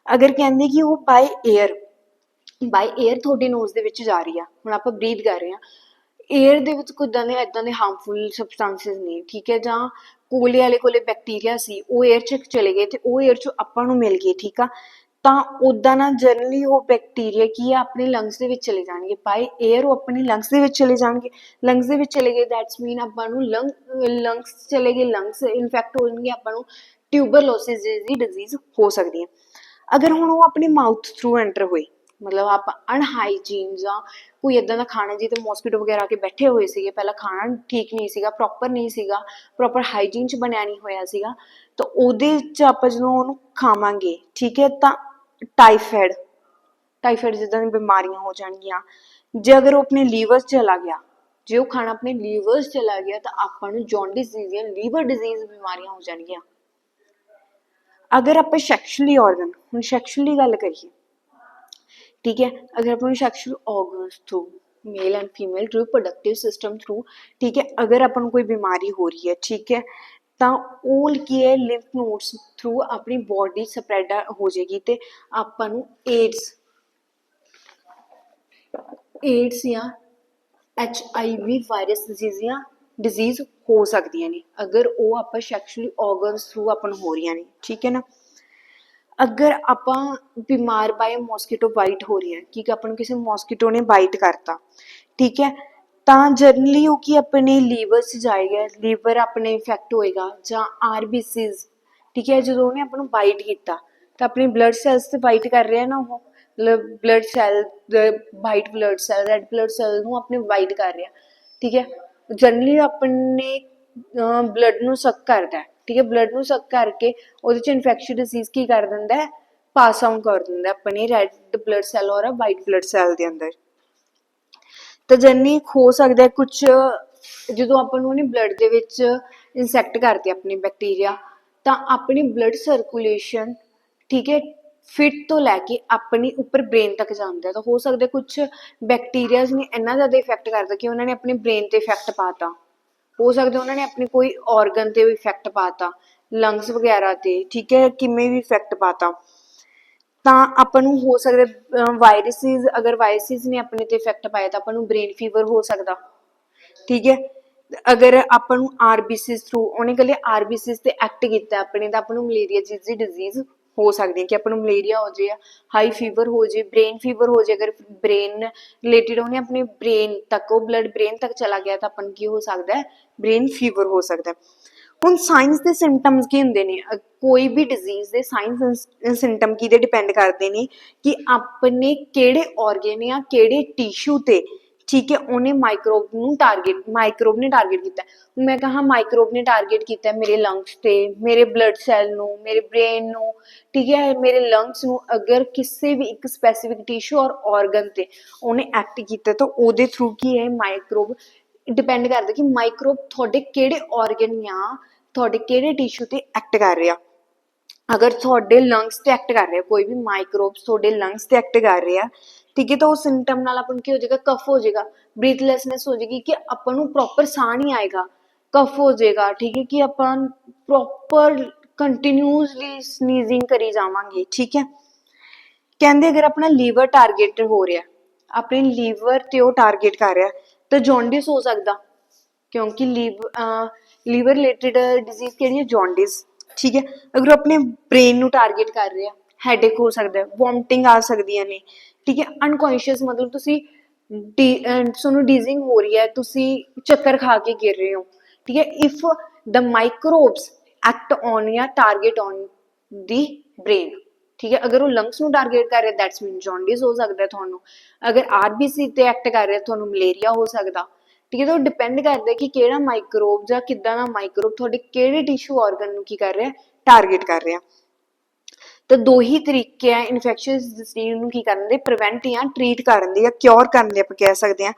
ਅਗਰ ਕਹਿੰਦੇ ਕਿ ਉਹ ਬਾਈ ਏਅਰ ਤੁਹਾਡੇ ਨੋਜ਼ ਦੇ ਵਿੱਚ ਜਾ ਰਹੀ ਆ, ਹੁਣ ਆਪਾਂ ਬਰੀਥ ਕਰ ਰਹੇ ਹਾਂ, ਏਅਰ ਦੇ ਵਿੱਚ ਕੁਝ ਇੱਦਾਂ ਦੇ ਹਾਰਮਫੁਲ ਸਬਸਟੈਂਸਿਸ ਨੇ, ਠੀਕ ਹੈ, ਜਾਂ ਕੋਲੇ ਵਾਲੇ ਕੋਲੇ ਬੈਕਟੀਰੀਆ ਸੀ, ਉਹ ਏਅਰ 'ਚ ਚਲੇ ਗਏ ਤੇ ਉਹ ਏਅਰ 'ਚੋਂ ਆਪਾਂ ਨੂੰ ਮਿਲ ਗਏ, ਠੀਕ ਆ, ਤਾਂ ਉੱਦਾਂ ਨਾ ਜਨਰਲੀ ਉਹ ਬੈਕਟੀਰੀਆ ਕੀ ਆ, ਆਪਣੇ ਲੰਗਸ ਦੇ ਵਿੱਚ ਚਲੇ ਜਾਣਗੇ, ਬਾਈ ਏਅਰ ਉਹ ਆਪਣੇ ਲੰਗਸ ਦੇ ਵਿੱਚ ਚਲੇ ਜਾਣਗੇ। ਲੰਗਸ ਦੇ ਵਿੱਚ ਚਲੇ ਗਏ, ਦੈਟਸ ਮੀਨ ਆਪਾਂ ਨੂੰ ਲੰਗਸ ਚਲੇ ਗਏ, ਲੰਗਸ ਇਨਫੈਕਟ ਹੋ ਜਾਣਗੇ, ਆਪਾਂ ਨੂੰ ਟਿਊਬਰਲੋਸਿਸ ਦੀ ਡਿਜ਼ੀਜ਼ ਹੋ ਸਕਦੀ ਹੈ। ਅਗਰ ਹੁਣ ਉਹ ਆਪਣੀ ਮਾਊਥ ਥਰੂ ਐਂਟਰ ਹੋਏ, ਮਤਲਬ ਆਪਾਂ ਅਨਹਾਈਜੀਨ ਜਾਂ ਕੋਈ ਇੱਦਾਂ ਦਾ ਖਾਣਾ ਜਿਹਦੇ ਮੋਸਕੀਟੋ ਵਗੈਰਾ ਆ ਕੇ ਬੈਠੇ ਹੋਏ ਸੀਗੇ, ਪਹਿਲਾਂ ਖਾਣਾ ਠੀਕ ਨਹੀਂ ਸੀਗਾ, ਪ੍ਰੋਪਰ ਨਹੀਂ ਸੀਗਾ, ਪ੍ਰੋਪਰ ਹਾਈਜੀਨ 'ਚ ਬਣਿਆ ਨਹੀਂ ਹੋਇਆ ਸੀਗਾ, ਤਾਂ ਉਹਦੇ 'ਚ ਆਪਾਂ ਜਦੋਂ ਉਹਨੂੰ ਖਾਵਾਂਗੇ, ਠੀਕ ਹੈ, ਤਾਂ ਟਾਈਫਾਇਡ ਜਿੱਦਾਂ ਦੀਆਂ ਬਿਮਾਰੀਆਂ ਹੋ ਜਾਣਗੀਆਂ। ਜੇ ਅਗਰ ਉਹ ਆਪਣੇ ਲੀਵਰ 'ਚ ਚਲਾ ਗਿਆ, ਜੇ ਉਹ ਖਾਣਾ ਆਪਣੇ ਲੀਵਰ 'ਚ ਚਲਾ ਗਿਆ, ਤਾਂ ਆਪਾਂ ਨੂੰ ਜੌਂਡਿਸ ਦੀਆਂ ਲੀਵਰ ਡਿਜ਼ੀਜ਼ ਬਿਮਾਰੀਆਂ ਹੋ ਜਾਣਗੀਆਂ। ਅਗਰ ਆਪਾਂ ਸੈਕਸ਼ੂਅਲੀ ਔਰਗਨ, ਹੁਣ ਸੈਕਸ਼ੂਅਲੀ ਗੱਲ ਕਰੀਏ, ਠੀਕ ਹੈ, ਅਗਰ ਆਪਾਂ ਨੂੰ sexual organs through male and female reproductive system through, ਠੀਕ ਹੈ, ਅਗਰ ਆਪਾਂ ਨੂੰ ਕੋਈ ਬਿਮਾਰੀ ਹੋ ਰਹੀ ਹੈ, ਠੀਕ ਹੈ, ਤਾਂ ਉਹ ਕੀ ਹੈ, ਲਿੰਫ ਨੋਡਸ ਥਰੂ ਆਪਣੀ ਬੋਡੀ ਸਪਰੈਡ ਹੋ ਜਾਏਗੀ ਤੇ ਆਪਾਂ ਨੂੰ ਏਡਸ ਜਾਂ HIV ਵਾਇਰਸ ਡਿਜ਼ੀਜ਼ ਹੋ ਸਕਦੀਆਂ ਨੇ, ਅਗਰ ਉਹ ਆਪਾਂ ਸੈਕਸ਼ੂਅਲੀ ਔਰਗਨਸ ਥਰੂ ਆਪਾਂ ਨੂੰ ਹੋ ਰਹੀਆਂ ਨੇ, ਠੀਕ ਹੈ ਨਾ। ਅਗਰ ਆਪਾਂ ਬਿਮਾਰ ਬਾਏ ਮੋਸਕੀਟੋ ਬਾਈਟ ਹੋ ਰਹੀ ਹੈ, ਕਿ ਆਪਾਂ ਨੂੰ ਕਿਸੇ ਮੋਸਕੀਟੋ ਨੇ ਬਾਈਟ ਕਰਤਾ, ਠੀਕ ਹੈ, ਤਾਂ ਜਨਰਲੀ ਉਹ ਕੀ ਆਪਣੇ ਲੀਵਰ 'ਚ ਜਾਏਗਾ, ਲੀਵਰ ਆਪਣੇ ਇਫੈਕਟ ਹੋਏਗਾ, ਜਾਂ RBCs, ਠੀਕ ਹੈ, ਜਦੋਂ ਉਹਨੇ ਆਪਾਂ ਨੂੰ ਬਾਈਟ ਕੀਤਾ ਤਾਂ ਆਪਣੇ ਬਲੱਡ ਸੈਲਸ 'ਤੇ ਬਾਈਟ ਕਰ ਰਿਹਾ ਨਾ, ਉਹ ਮਤਲਬ blood cell, white blood cell, red blood cell ਨੂੰ ਆਪਣੇ ਵਾਈਟ ਕਰ ਰਿਹਾ, ਠੀਕ ਹੈ, ਜਨਰਲੀ ਆਪਣੇ ਬਲੱਡ ਨੂੰ ਸਕ ਕਰਦਾ, ਠੀਕ ਹੈ, ਬਲੱਡ ਨੂੰ ਸਕ ਕਰਕੇ ਉਹਦੇ 'ਚ ਇਨਫੈਕਸ਼ਨ ਡਿਜ਼ੀਜ਼ ਕੀ ਕਰ ਦਿੰਦਾ, ਪਾਸ ਆਊਟ ਕਰ ਦਿੰਦਾ ਆਪਣੇ ਰੈਡ ਬਲੱਡ ਸੈਲ ਔਰ ਵਾਈਟ ਬਲੱਡ ਸੈਲ ਦੇ ਅੰਦਰ। ਤਾਂ ਜਨਰਲੀ ਹੋ ਸਕਦਾ ਕੁਛ ਜਦੋਂ ਆਪਾਂ ਨੂੰ ਉਹਨੇ ਬਲੱਡ ਦੇ ਵਿੱਚ ਇਨਸੈਕਟ ਕਰਦੇ ਆਪਣੇ ਬੈਕਟੀਰੀਆ, ਤਾਂ ਆਪਣੀ ਬਲੱਡ ਸਰਕੂਲੇਸ਼ਨ, ਠੀਕ ਹੈ, ਫਿਟ ਤੋਂ ਲੈ ਕੇ ਆਪਣੀ ਉੱਪਰ ਬ੍ਰੇਨ ਤੱਕ ਜਾਂਦਾ। ਤਾਂ ਹੋ ਸਕਦਾ ਕੁਛ ਬੈਕਟੀਰੀਆਜ਼ ਨੇ ਇੰਨਾ ਜ਼ਿਆਦਾ ਇਫੈਕਟ ਕਰਦਾ ਕਿ ਉਹਨਾਂ ਨੇ ਆਪਣੇ ਬ੍ਰੇਨ 'ਤੇ ਇਫੈਕਟ ਪਾਤਾ, ਹੋ ਸਕਦਾ ਉਹਨਾਂ ਨੇ ਆਪਣੇ ਕੋਈ ਔਰਗਨ 'ਤੇ ਵੀ ਇਫੈਕਟ ਪਾਤਾ, ਲੰਗਸ ਵਗੈਰਾ 'ਤੇ, ਠੀਕ ਹੈ, ਕਿਵੇਂ ਵੀ ਇਫੈਕਟ ਪਾਤਾ। ਤਾਂ ਆਪਾਂ ਨੂੰ ਹੋ ਸਕਦਾ ਵਾਇਰਸਿਸ, ਅਗਰ ਵਾਇਰਸਿਸ ਨੇ ਆਪਣੇ 'ਤੇ ਇਫੈਕਟ ਪਾਇਆ ਤਾਂ ਆਪਾਂ ਨੂੰ ਬ੍ਰੇਨ ਫੀਵਰ ਹੋ ਸਕਦਾ, ਠੀਕ ਹੈ। ਅਗਰ ਆਪਾਂ ਨੂੰ RBCs ਥਰੂ, ਉਹਨੇ ਇਕੱਲੇ RBCs 'ਤੇ ਐਕਟ ਕੀਤਾ ਆਪਣੇ, ਤਾਂ ਆਪਾਂ ਨੂੰ ਮਲੇਰੀਆ ਦੀ ਡਿਜ਼ੀਜ਼ ਹੋ ਸਕਦੀਆਂ ਕਿ ਆਪਾਂ ਨੂੰ ਮਲੇਰੀਆ ਹੋ ਜਾਏ, ਹਾਈ ਫੀਵਰ ਹੋ ਜਾਏ, ਬ੍ਰੇਨ ਫੀਵਰ ਹੋ ਜਾਏ। ਅਗਰ ਬ੍ਰੇਨ ਰਿਲੇਟਡ ਉਹਨੇ ਆਪਣੇ ਬ੍ਰੇਨ ਤੱਕ, ਉਹ ਬਲੱਡ ਬ੍ਰੇਨ ਤੱਕ ਚਲਾ ਗਿਆ ਤਾਂ ਆਪਾਂ ਨੂੰ ਕੀ ਹੋ ਸਕਦਾ ਹੈ, ਬ੍ਰੇਨ ਫੀਵਰ ਹੋ ਸਕਦਾ। ਹੁਣ ਸਾਇੰਸ ਦੇ ਸਿੰਪਟਮਸ ਕੀ ਹੁੰਦੇ ਨੇ, ਕੋਈ ਵੀ ਡਿਜ਼ੀਜ਼ ਦੇ ਸਾਇੰਸ ਸਿੰਪਟਮ ਕਿਹਦੇ ਡਿਪੈਂਡ ਕਰਦੇ ਨੇ ਕਿ ਆਪਣੇ ਕਿਹੜੇ ਔਰਗਨ ਜਾਂ ਕਿਹੜੇ ਟਿਸ਼ੂ ਤੇ, ਠੀਕ ਹੈ, ਉਹਨੇ ਮਾਈਕਰੋਬ ਨੇ ਟਾਰਗੇਟ ਕੀਤਾ। ਮੈਂ ਕਹਾਂ ਮਾਈਕਰੋਬ ਨੇ ਟਾਰਗੇਟ ਕੀਤਾ ਮੇਰੇ ਲੰਗਸ ਤੇ, ਮੇਰੇ ਬਲੱਡ ਸੈੱਲ ਨੂੰ, ਮੇਰੇ ਬ੍ਰੇਨ ਨੂੰ, ਠੀਕ ਹੈ, ਮੇਰੇ ਲੰਗਸ ਨੂੰ, ਅਗਰ ਕਿਸੇ ਵੀ ਇੱਕ ਸਪੈਸੀਫਿਕ ਟਿਸ਼ੂ ਔਰ ਔਰਗਨ ਤੇ ਉਹਨੇ ਐਕਟ ਕੀਤਾ ਤਾਂ ਉਹਦੇ ਥਰੂ ਕੀ ਹੈ, ਮਾਈਕਰੋਬ ਡਿਪੈਂਡ ਕਰਦਾ ਕਿ ਮਾਈਕਰੋਬ ਤੁਹਾਡੇ ਕਿਹੜੇ ਔਰਗਨ ਜਾਂ ਤੁਹਾਡੇ ਕਿਹੜੇ ਟਿਸ਼ੂ ਤੇ ਐਕਟ ਕਰ ਰਿਹਾ। ਅਗਰ ਤੁਹਾਡੇ ਲੰਗਸ ਤੇ ਐਕਟ ਕਰ ਰਿਹਾ, ਕੋਈ ਵੀ ਮਾਈਕਰੋਬਸ ਤੁਹਾਡੇ ਲੰਗਸ ਤੇ ਐਕਟ ਕਰ ਰਿਹਾ, ਠੀਕ ਹੈ, ਤਾਂ ਉਹ ਸਿੰਪਟਮ ਨਾਲ ਆਪਾਂ ਨੂੰ ਕੀ ਹੋ ਜਾਏਗਾ, ਕਫ ਹੋ ਜਾਏਗਾ, ਬਰੀਥਲੈਸਨੈਸ ਹੋ ਜਾਏਗੀ, ਕਿ ਆਪਾਂ ਨੂੰ ਪ੍ਰੋਪਰ ਸਾਹ ਨਹੀਂ ਆਏਗਾ, ਕਫ ਹੋ ਜਾਏਗਾ, ਠੀਕ ਹੈ, ਕਿ ਆਪਾਂ ਪ੍ਰੋਪਰ ਕੰਟੀਨਿਊਸਲੀ ਸਨੀਜ਼ਿੰਗ ਕਰੀ ਜਾਵਾਂਗੇ, ਠੀਕ ਹੈ। ਕਹਿੰਦੇ ਅਗਰ ਆਪਣਾ ਲੀਵਰ ਟਾਰਗੇਟ ਹੋ ਰਿਹਾ, ਆਪਣੇ ਲੀਵਰ ਤੇ ਉਹ ਟਾਰਗੇਟ ਕਰ ਰਿਹਾ, ਤਾਂ ਜੌਂਡਿਸ ਹੋ ਸਕਦਾ, ਕਿਉਂਕਿ ਲੀਵਰ ਰਿਲੇਟਡ ਡਿਜ਼ੀਜ਼ ਕਿਹੜੀ ਹੈ, ਜੌਂਡਿਸ, ਠੀਕ ਹੈ। ਅਗਰ ਆਪਣੇ ਬ੍ਰੇਨ ਨੂੰ ਟਾਰਗੇਟ ਕਰ ਰਿਹਾ, ਹੈਡੇਕ ਹੋ ਸਕਦਾ, ਵੋਮਟਿੰਗ ਆ ਸਕਦੀਆਂ ਨੇ, ਠੀਕ ਹੈ। ਅਨਕੌਂਸ਼ੀਅਸ ਮਤਲਬ ਤੁਸੀਂ ਤੁਹਾਨੂੰ ਡੀਜ਼ਿੰਗ ਹੋ ਰਹੀ ਹੈ, ਤੁਸੀਂ ਚੱਕਰ ਖਾ ਕੇ ਗਿਰ ਰਹੇ ਹੋ, ਠੀਕ ਹੈ। If the microbes act on ਜਾਂ ਟਾਰਗੇਟ ਔਨ ਦੀ ਬ੍ਰੇਨ, ਠੀਕ ਹੈ। ਅਗਰ ਉਹ ਲੰਗਸ ਨੂੰ ਟਾਰਗੇਟ ਕਰ ਰਿਹਾ, ਦੈਟਸ ਮੀਨ ਜੌਂਡਿਸ ਹੋ ਸਕਦਾ ਤੁਹਾਨੂੰ। ਅਗਰ ਆਰਬੀਸੀ ਤੇ ਐਕਟ ਕਰ ਰਿਹਾ, ਤੁਹਾਨੂੰ ਮਲੇਰੀਆ ਹੋ ਸਕਦਾ, ਠੀਕ ਹੈ। ਤਾਂ ਉਹ ਡਿਪੈਂਡ ਕਰਦਾ ਕਿ ਕਿਹੜਾ ਮਾਈਕਰੋਬ ਜਾਂ ਕਿੱਦਾਂ ਦਾ ਮਾਈਕਰੋਬ ਤੁਹਾਡੇ ਕਿਹੜੇ ਟਿਸ਼ੂ ਆਰਗਨ ਨੂੰ ਕੀ ਕਰ ਰਿਹਾ, ਟਾਰਗੇਟ ਕਰ ਰਿਹਾ। ਤਾਂ ਦੋ ਹੀ ਤਰੀਕੇ ਆ ਇਨਫੈਕਸ਼ੀਅਸ ਡਿਜ਼ੀਜ਼ ਨੂੰ ਕੀ ਕਰਨ ਦੇ, ਪ੍ਰੀਵੈਂਟ ਜਾਂ ਟ੍ਰੀਟ ਕਰਨ ਦੇ ਜਾਂ ਕਿਉਰ ਕਰਨ ਦੇ, ਆਪਾਂ ਕਹਿ ਸਕਦੇ ਹਾਂ।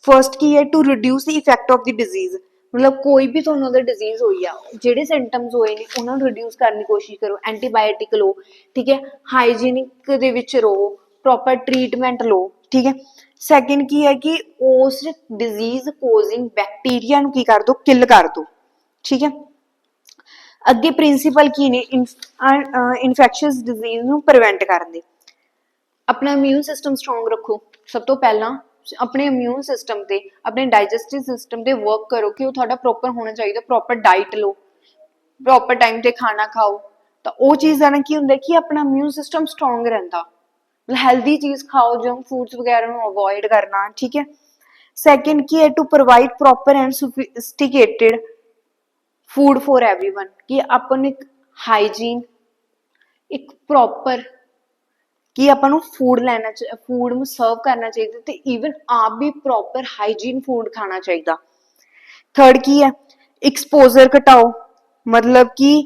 ਫਰਸਟ ਕੀ ਹੈ, to reduce the effect of the disease, ਮਤਲਬ ਕੋਈ ਵੀ ਤੁਹਾਨੂੰ ਅਗਰ ਡਿਜ਼ੀਜ਼ ਹੋਈ ਆ, ਜਿਹੜੇ ਸਿੰਪਟਮਸ ਹੋਏ ਨੇ ਉਹਨਾਂ ਨੂੰ ਰਿਡਿਊਸ ਕਰਨ ਦੀ ਕੋਸ਼ਿਸ਼ ਕਰੋ, ਐਂਟੀਬਾਇਓਟਿਕ ਲਓ, ਠੀਕ ਹੈ, ਹਾਈਜੀਨਿਕ ਦੇ ਵਿੱਚ ਰਹੋ, ਪ੍ਰੋਪਰ ਟ੍ਰੀਟਮੈਂਟ ਲਓ, ਠੀਕ ਹੈ। ਸੈਕਿੰਡ ਕੀ ਹੈ ਕਿ ਉਸ ਡਿਜ਼ੀਜ਼ ਕੋਜ਼ਿੰਗ ਬੈਕਟੀਰੀਆ ਨੂੰ ਕੀ ਕਰ ਦੋ, ਕਿਲ ਕਰ ਦੋ, ਠੀਕ ਹੈ। ਅੱਗੇ ਪ੍ਰਿੰਸੀਪਲ ਕੀ ਨੇ ਇਨਫੈਕਸ਼ੀਅਸ ਡਿਜ਼ੀਜ਼ ਨੂੰ ਪ੍ਰੀਵੈਂਟ ਕਰਨ ਦੇ, ਆਪਣਾ ਇਮਿਊਨ ਸਿਸਟਮ ਸਟਰੋਂਗ ਰੱਖੋ। ਸਭ ਤੋਂ ਪਹਿਲਾਂ ਆਪਣੇ ਇਮਿਊਨ ਸਿਸਟਮ ਤੇ, ਆਪਣੇ ਡਾਈਜੈਸਟਿਵ ਸਿਸਟਮ ਤੇ ਵਰਕ ਕਰੋ ਕਿ ਉਹ ਤੁਹਾਡਾ ਪ੍ਰੋਪਰ ਹੋਣਾ ਚਾਹੀਦਾ, ਪ੍ਰੋਪਰ ਡਾਈਟ ਲਓ, ਪ੍ਰੋਪਰ ਟਾਈਮ ਤੇ ਖਾਣਾ ਖਾਓ, ਤਾਂ ਉਹ ਚੀਜ਼ ਨਾਲ ਕੀ ਹੁੰਦਾ ਕਿ ਆਪਣਾ ਇਮਿਊਨ ਸਿਸਟਮ ਸਟਰੋਂਗ ਰਹਿੰਦਾ। ਹੈਲਦੀ ਚੀਜ਼ ਖਾਓ, ਜੰਕ ਫੂਡਸ ਵਗੈਰਾ ਨੂੰ ਅਵੋਇਡ ਕਰਨਾ, ਠੀਕ ਹੈ। ਸੈਕਿੰਡ ਕੀ ਹੈ, to provide proper and sophisticated food for everyone, ਕਿ ਆਪਾਂ ਨੂੰ ਇੱਕ ਹਾਈਜੀਨ, ਇੱਕ ਪ੍ਰੋਪਰ ਕਿ ਆਪਾਂ ਨੂੰ ਫੂਡ ਨੂੰ ਸਰਵ ਕਰਨਾ ਚਾਹੀਦਾ, ਤੇ ਈਵਨ ਆਪ ਵੀ ਪ੍ਰੋਪਰ ਹਾਈਜੀਨ ਫੂਡ ਖਾਣਾ ਚਾਹੀਦਾ। ਥਰਡ ਕੀ ਹੈ, ਐਕਸਪੋਜ਼ਰ ਘਟਾਓ, ਮਤਲਬ ਕਿ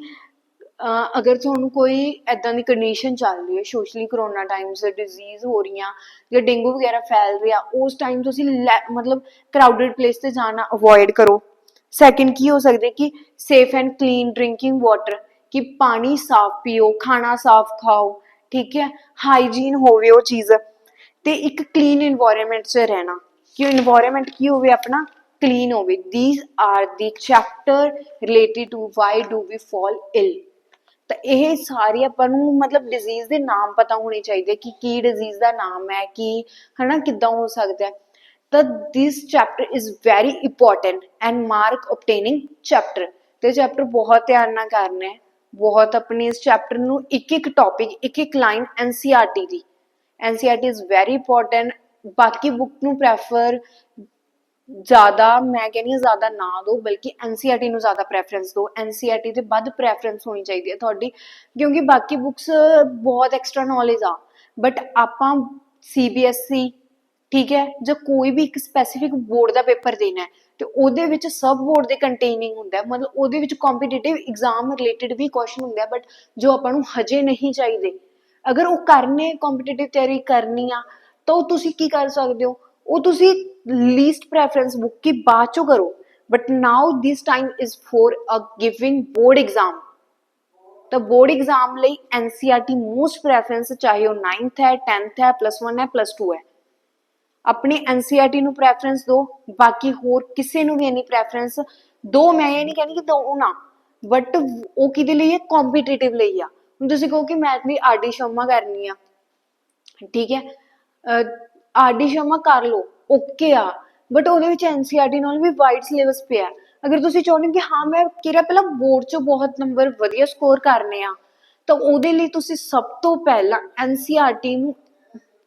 ਅਗਰ ਤੁਹਾਨੂੰ ਕੋਈ ਐਦਾਂ ਦੀ ਕੰਡੀਸ਼ਨ ਚੱਲ ਰਹੀ ਹੈ, ਸੋਸ਼ਲੀ ਕਰੋਨਾ ਟਾਈਮਸ ਡਿਜ਼ੀਜ਼ ਹੋ ਰਹੀਆਂ ਜਾਂ ਡੇਂਗੂ ਵਗੈਰਾ ਫੈਲ ਰਿਹਾ, ਉਸ ਟਾਈਮ ਤੁਸੀਂ ਮਤਲਬ ਕਰਾਊਡਡ ਪਲੇਸ ਤੇ ਜਾਣਾ ਅਵੋਇਡ ਕਰੋ। ਸੈਕਿੰਡ ਕੀ ਹੋ ਸਕਦਾ ਕਿ safe and clean drinking water, ਕਿ ਪਾਣੀ ਸਾਫ਼ ਪੀਓ, ਖਾਣਾ ਸਾਫ਼ ਖਾਓ, ਠੀਕ ਹੈ, ਹਾਈਜੀਨ ਹੋਵੇ ਉਹ ਚੀਜ਼, ਤੇ ਇੱਕ ਕਲੀਨ ਇਨਵਾਇਰਮੈਂਟ 'ਚ ਰਹਿਣਾ, ਕਿ ਉਹ ਇਨਵਾਇਰਮੈਂਟ ਕੀ ਹੋਵੇ ਆਪਣਾ, ਕਲੀਨ ਹੋਵੇ। These are the chapter related to why do we fall ill. ਤਾਂ ਇਹ ਸਾਰੇ ਆਪਾਂ ਨੂੰ ਮਤਲਬ ਡਿਜ਼ੀਜ਼ ਦੇ ਨਾਮ ਪਤਾ ਹੋਣੇ ਚਾਹੀਦੇ ਕਿ ਕੀ ਡਿਜ਼ੀਜ਼ ਦਾ ਨਾਮ ਹੈ, ਕੀ ਹਨਾ ਕਿੱਦਾਂ ਹੋ ਸਕਦਾ ਹੈ। ਤਾਂ this chapter is very important and mark obtaining chapter, ਤੇ ਚੈਪਟਰ ਬਹੁਤ ਧਿਆਨ ਨਾਲ ਕਰਨਾ ਹੈ, ਬਹੁਤ ਆਪਣੇ ਇਸ ਚੈਪਟਰ ਨੂੰ ਇੱਕ ਇੱਕ ਟੌਪਿਕ, ਇੱਕ ਇੱਕ line NCERT the, NCERT is very important. ਬਾਕੀ ਬੁੱਕ ਨੂੰ ਪ੍ਰੈਫਰ ਜ਼ਿਆਦਾ, ਮੈਂ ਕਹਿੰਦੀ ਹਾਂ ਜ਼ਿਆਦਾ ਨਾ ਦਿਓ, ਬਲਕਿ NCERT ਨੂੰ ਜ਼ਿਆਦਾ ਪ੍ਰੈਫਰੈਂਸ ਦਿਓ। NCERT ਤੇ ਵੱਧ ਪ੍ਰੈਫਰੈਂਸ ਹੋਣੀ ਚਾਹੀਦੀ ਹੈ ਤੁਹਾਡੀ, ਕਿਉਂਕਿ ਬਾਕੀ ਬੁੱਕਸ ਬਹੁਤ ਐਕਸਟਰਾ ਨੌਲੇਜ ਆ, ਬਟ ਆਪਾਂ CBSE, ਠੀਕ ਹੈ, ਜਾਂ ਕੋਈ ਵੀ ਇੱਕ ਸਪੈਸੀਫਿਕ ਬੋਰਡ ਦਾ ਪੇਪਰ ਦੇਣਾ ਹੈ, ਤੇ ਉਹਦੇ ਵਿੱਚ ਸਬ ਬੋਰਡ ਦੇ ਕੰਟੇਨਿੰਗ ਹੁੰਦਾ, ਮਤਲਬ ਉਹਦੇ ਵਿੱਚ ਕੰਪੀਟੀਟਿਵ ਐਗਜ਼ਾਮ ਰਿਲੇਟਡ ਵੀ ਕੁਐਸਚਨ ਹੁੰਦੇ ਆ, ਬਟ ਜੋ ਆਪਾਂ ਨੂੰ ਹਜੇ ਨਹੀਂ ਚਾਹੀਦੇ। ਅਗਰ ਉਹ ਕਰਨੇ, ਕੰਪੀਟੀਟਿਵ ਤਿਆਰੀ ਕਰਨੀ ਆ, ਤਾਂ ਉਹ ਤੁਸੀਂ ਕੀ ਕਰ ਸਕਦੇ ਹੋ, ਉਹ ਤੁਸੀਂ ਲੀਸਟ ਪ੍ਰੈਫਰੈਂਸ ਬੁੱਕ ਕੀ ਬਾਅਦ ਚੋਂ ਕਰੋ, but now this time is for a giving board exam. ਤਾਂ ਬੋਰਡ ਐਗਜ਼ਾਮ ਲਈ NCERT ਮੋਸਟ ਪ੍ਰੈਫਰੈਂਸ, ਚਾਹੇ ਉਹ 9th ਹੈ, 10th ਹੈ, +1 ਹੈ, +2 ਹੈ, ਆਪਣੀ NCERT ਨੂੰ ਪ੍ਰੈਫਰੈਂਸ ਦਿਓ। ਬਾਕੀ ਹੋਰ ਕਿਸੇ ਨੂੰ ਵੀ ਇੰਨੀ ਪ੍ਰੈਫਰੈਂਸ ਦਿਓ, ਮੈਂ ਇਹ ਨਹੀਂ ਕਹਿੰਦੀ ਕਿ ਦਿਓ ਨਾ, ਬਟ ਉਹ ਕਿਹਦੇ ਲਈ ਹੈ, ਕੰਪੀਟੀਟਿਵ ਲਈ ਆ। ਹੁਣ ਤੁਸੀਂ ਕਹੋ ਕਿ ਮੈਥ ਲਈ RD ਸ਼ਰਮਾ ਕਰਨੀ ਆ, ਠੀਕ ਹੈ, RD ਸ਼ਰਮਾ ਕਰ ਲਓ, ਓਕੇ ਆ, ਬਟ ਉਹਦੇ ਵਿੱਚ NCERT ਨਾਲ ਵੀ ਵਾਈਡ ਸਿਲੇਬਸ ਪਿਆ। ਅਗਰ ਤੁਸੀਂ ਚਾਹੁੰਦੇ ਹੋ ਕਿ ਹਾਂ ਮੈਂ ਕਿਹੜਾ ਪਹਿਲਾਂ ਬੋਰਡ 'ਚੋਂ ਬਹੁਤ ਨੰਬਰ ਵਧੀਆ ਸਕੋਰ ਕਰਨੇ ਆ, ਤਾਂ ਉਹਦੇ ਲਈ ਤੁਸੀਂ ਸਭ ਤੋਂ ਪਹਿਲਾਂ NCERT ਨੂੰ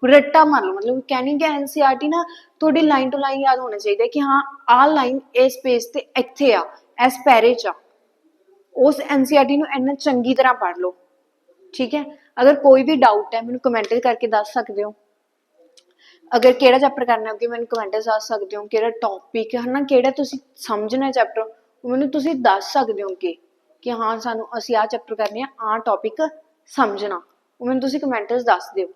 ਰੱਟਾ ਮਾਰ ਲਓ, ਮਤਲਬ ਕਹਿਣੀ ਕਿ NCERT ਨਾ ਤੁਹਾਡੀ ਲਾਈਨ ਟੂ ਲਾਈਨ ਯਾਦ ਹੋਣਾ ਚਾਹੀਦਾ ਕਿ ਹਾਂ ਆਹ ਲਾਈਨ ਇਸ ਪੇਜ ਤੇ ਇੱਥੇ ਆ, ਇਸ ਪੈਰੇ 'ਚ ਆ। ਉਸ NCERT ਨੂੰ ਇੰਨਾ ਚੰਗੀ ਤਰ੍ਹਾਂ ਪੜ੍ਹ ਲਓ, ਠੀਕ ਹੈ। ਅਗਰ ਕੋਈ ਵੀ ਡਾਊਟ ਹੈ ਮੈਨੂੰ ਕਮੈਂਟ ਕਰਕੇ ਦੱਸ ਸਕਦੇ ਹੋ। ਅਗਰ ਕਿਹੜਾ ਚੈਪਟਰ ਕਰਨਾ ਅੱਗੇ ਮੈਨੂੰ ਕਮੈਂਟ ਦੱਸ ਸਕਦੇ ਹੋ, ਕਿਹੜਾ ਟੌਪਿਕ ਹੈ ਨਾ, ਕਿਹੜਾ ਤੁਸੀਂ ਸਮਝਣਾ ਚੈਪਟਰ, ਉਹ ਮੈਨੂੰ ਤੁਸੀਂ ਦੱਸ ਸਕਦੇ ਹੋ ਕਿ ਹਾਂ ਸਾਨੂੰ ਅਸੀਂ ਆਹ ਚੈਪਟਰ ਕਰਨੇ ਆ, ਆਹ ਟੌਪਿਕ ਸਮਝਣਾ, ਉਹ ਮੈਨੂੰ ਤੁਸੀਂ ਕਮੈਂਟ 'ਚ ਦੱਸ ਦਿਓ।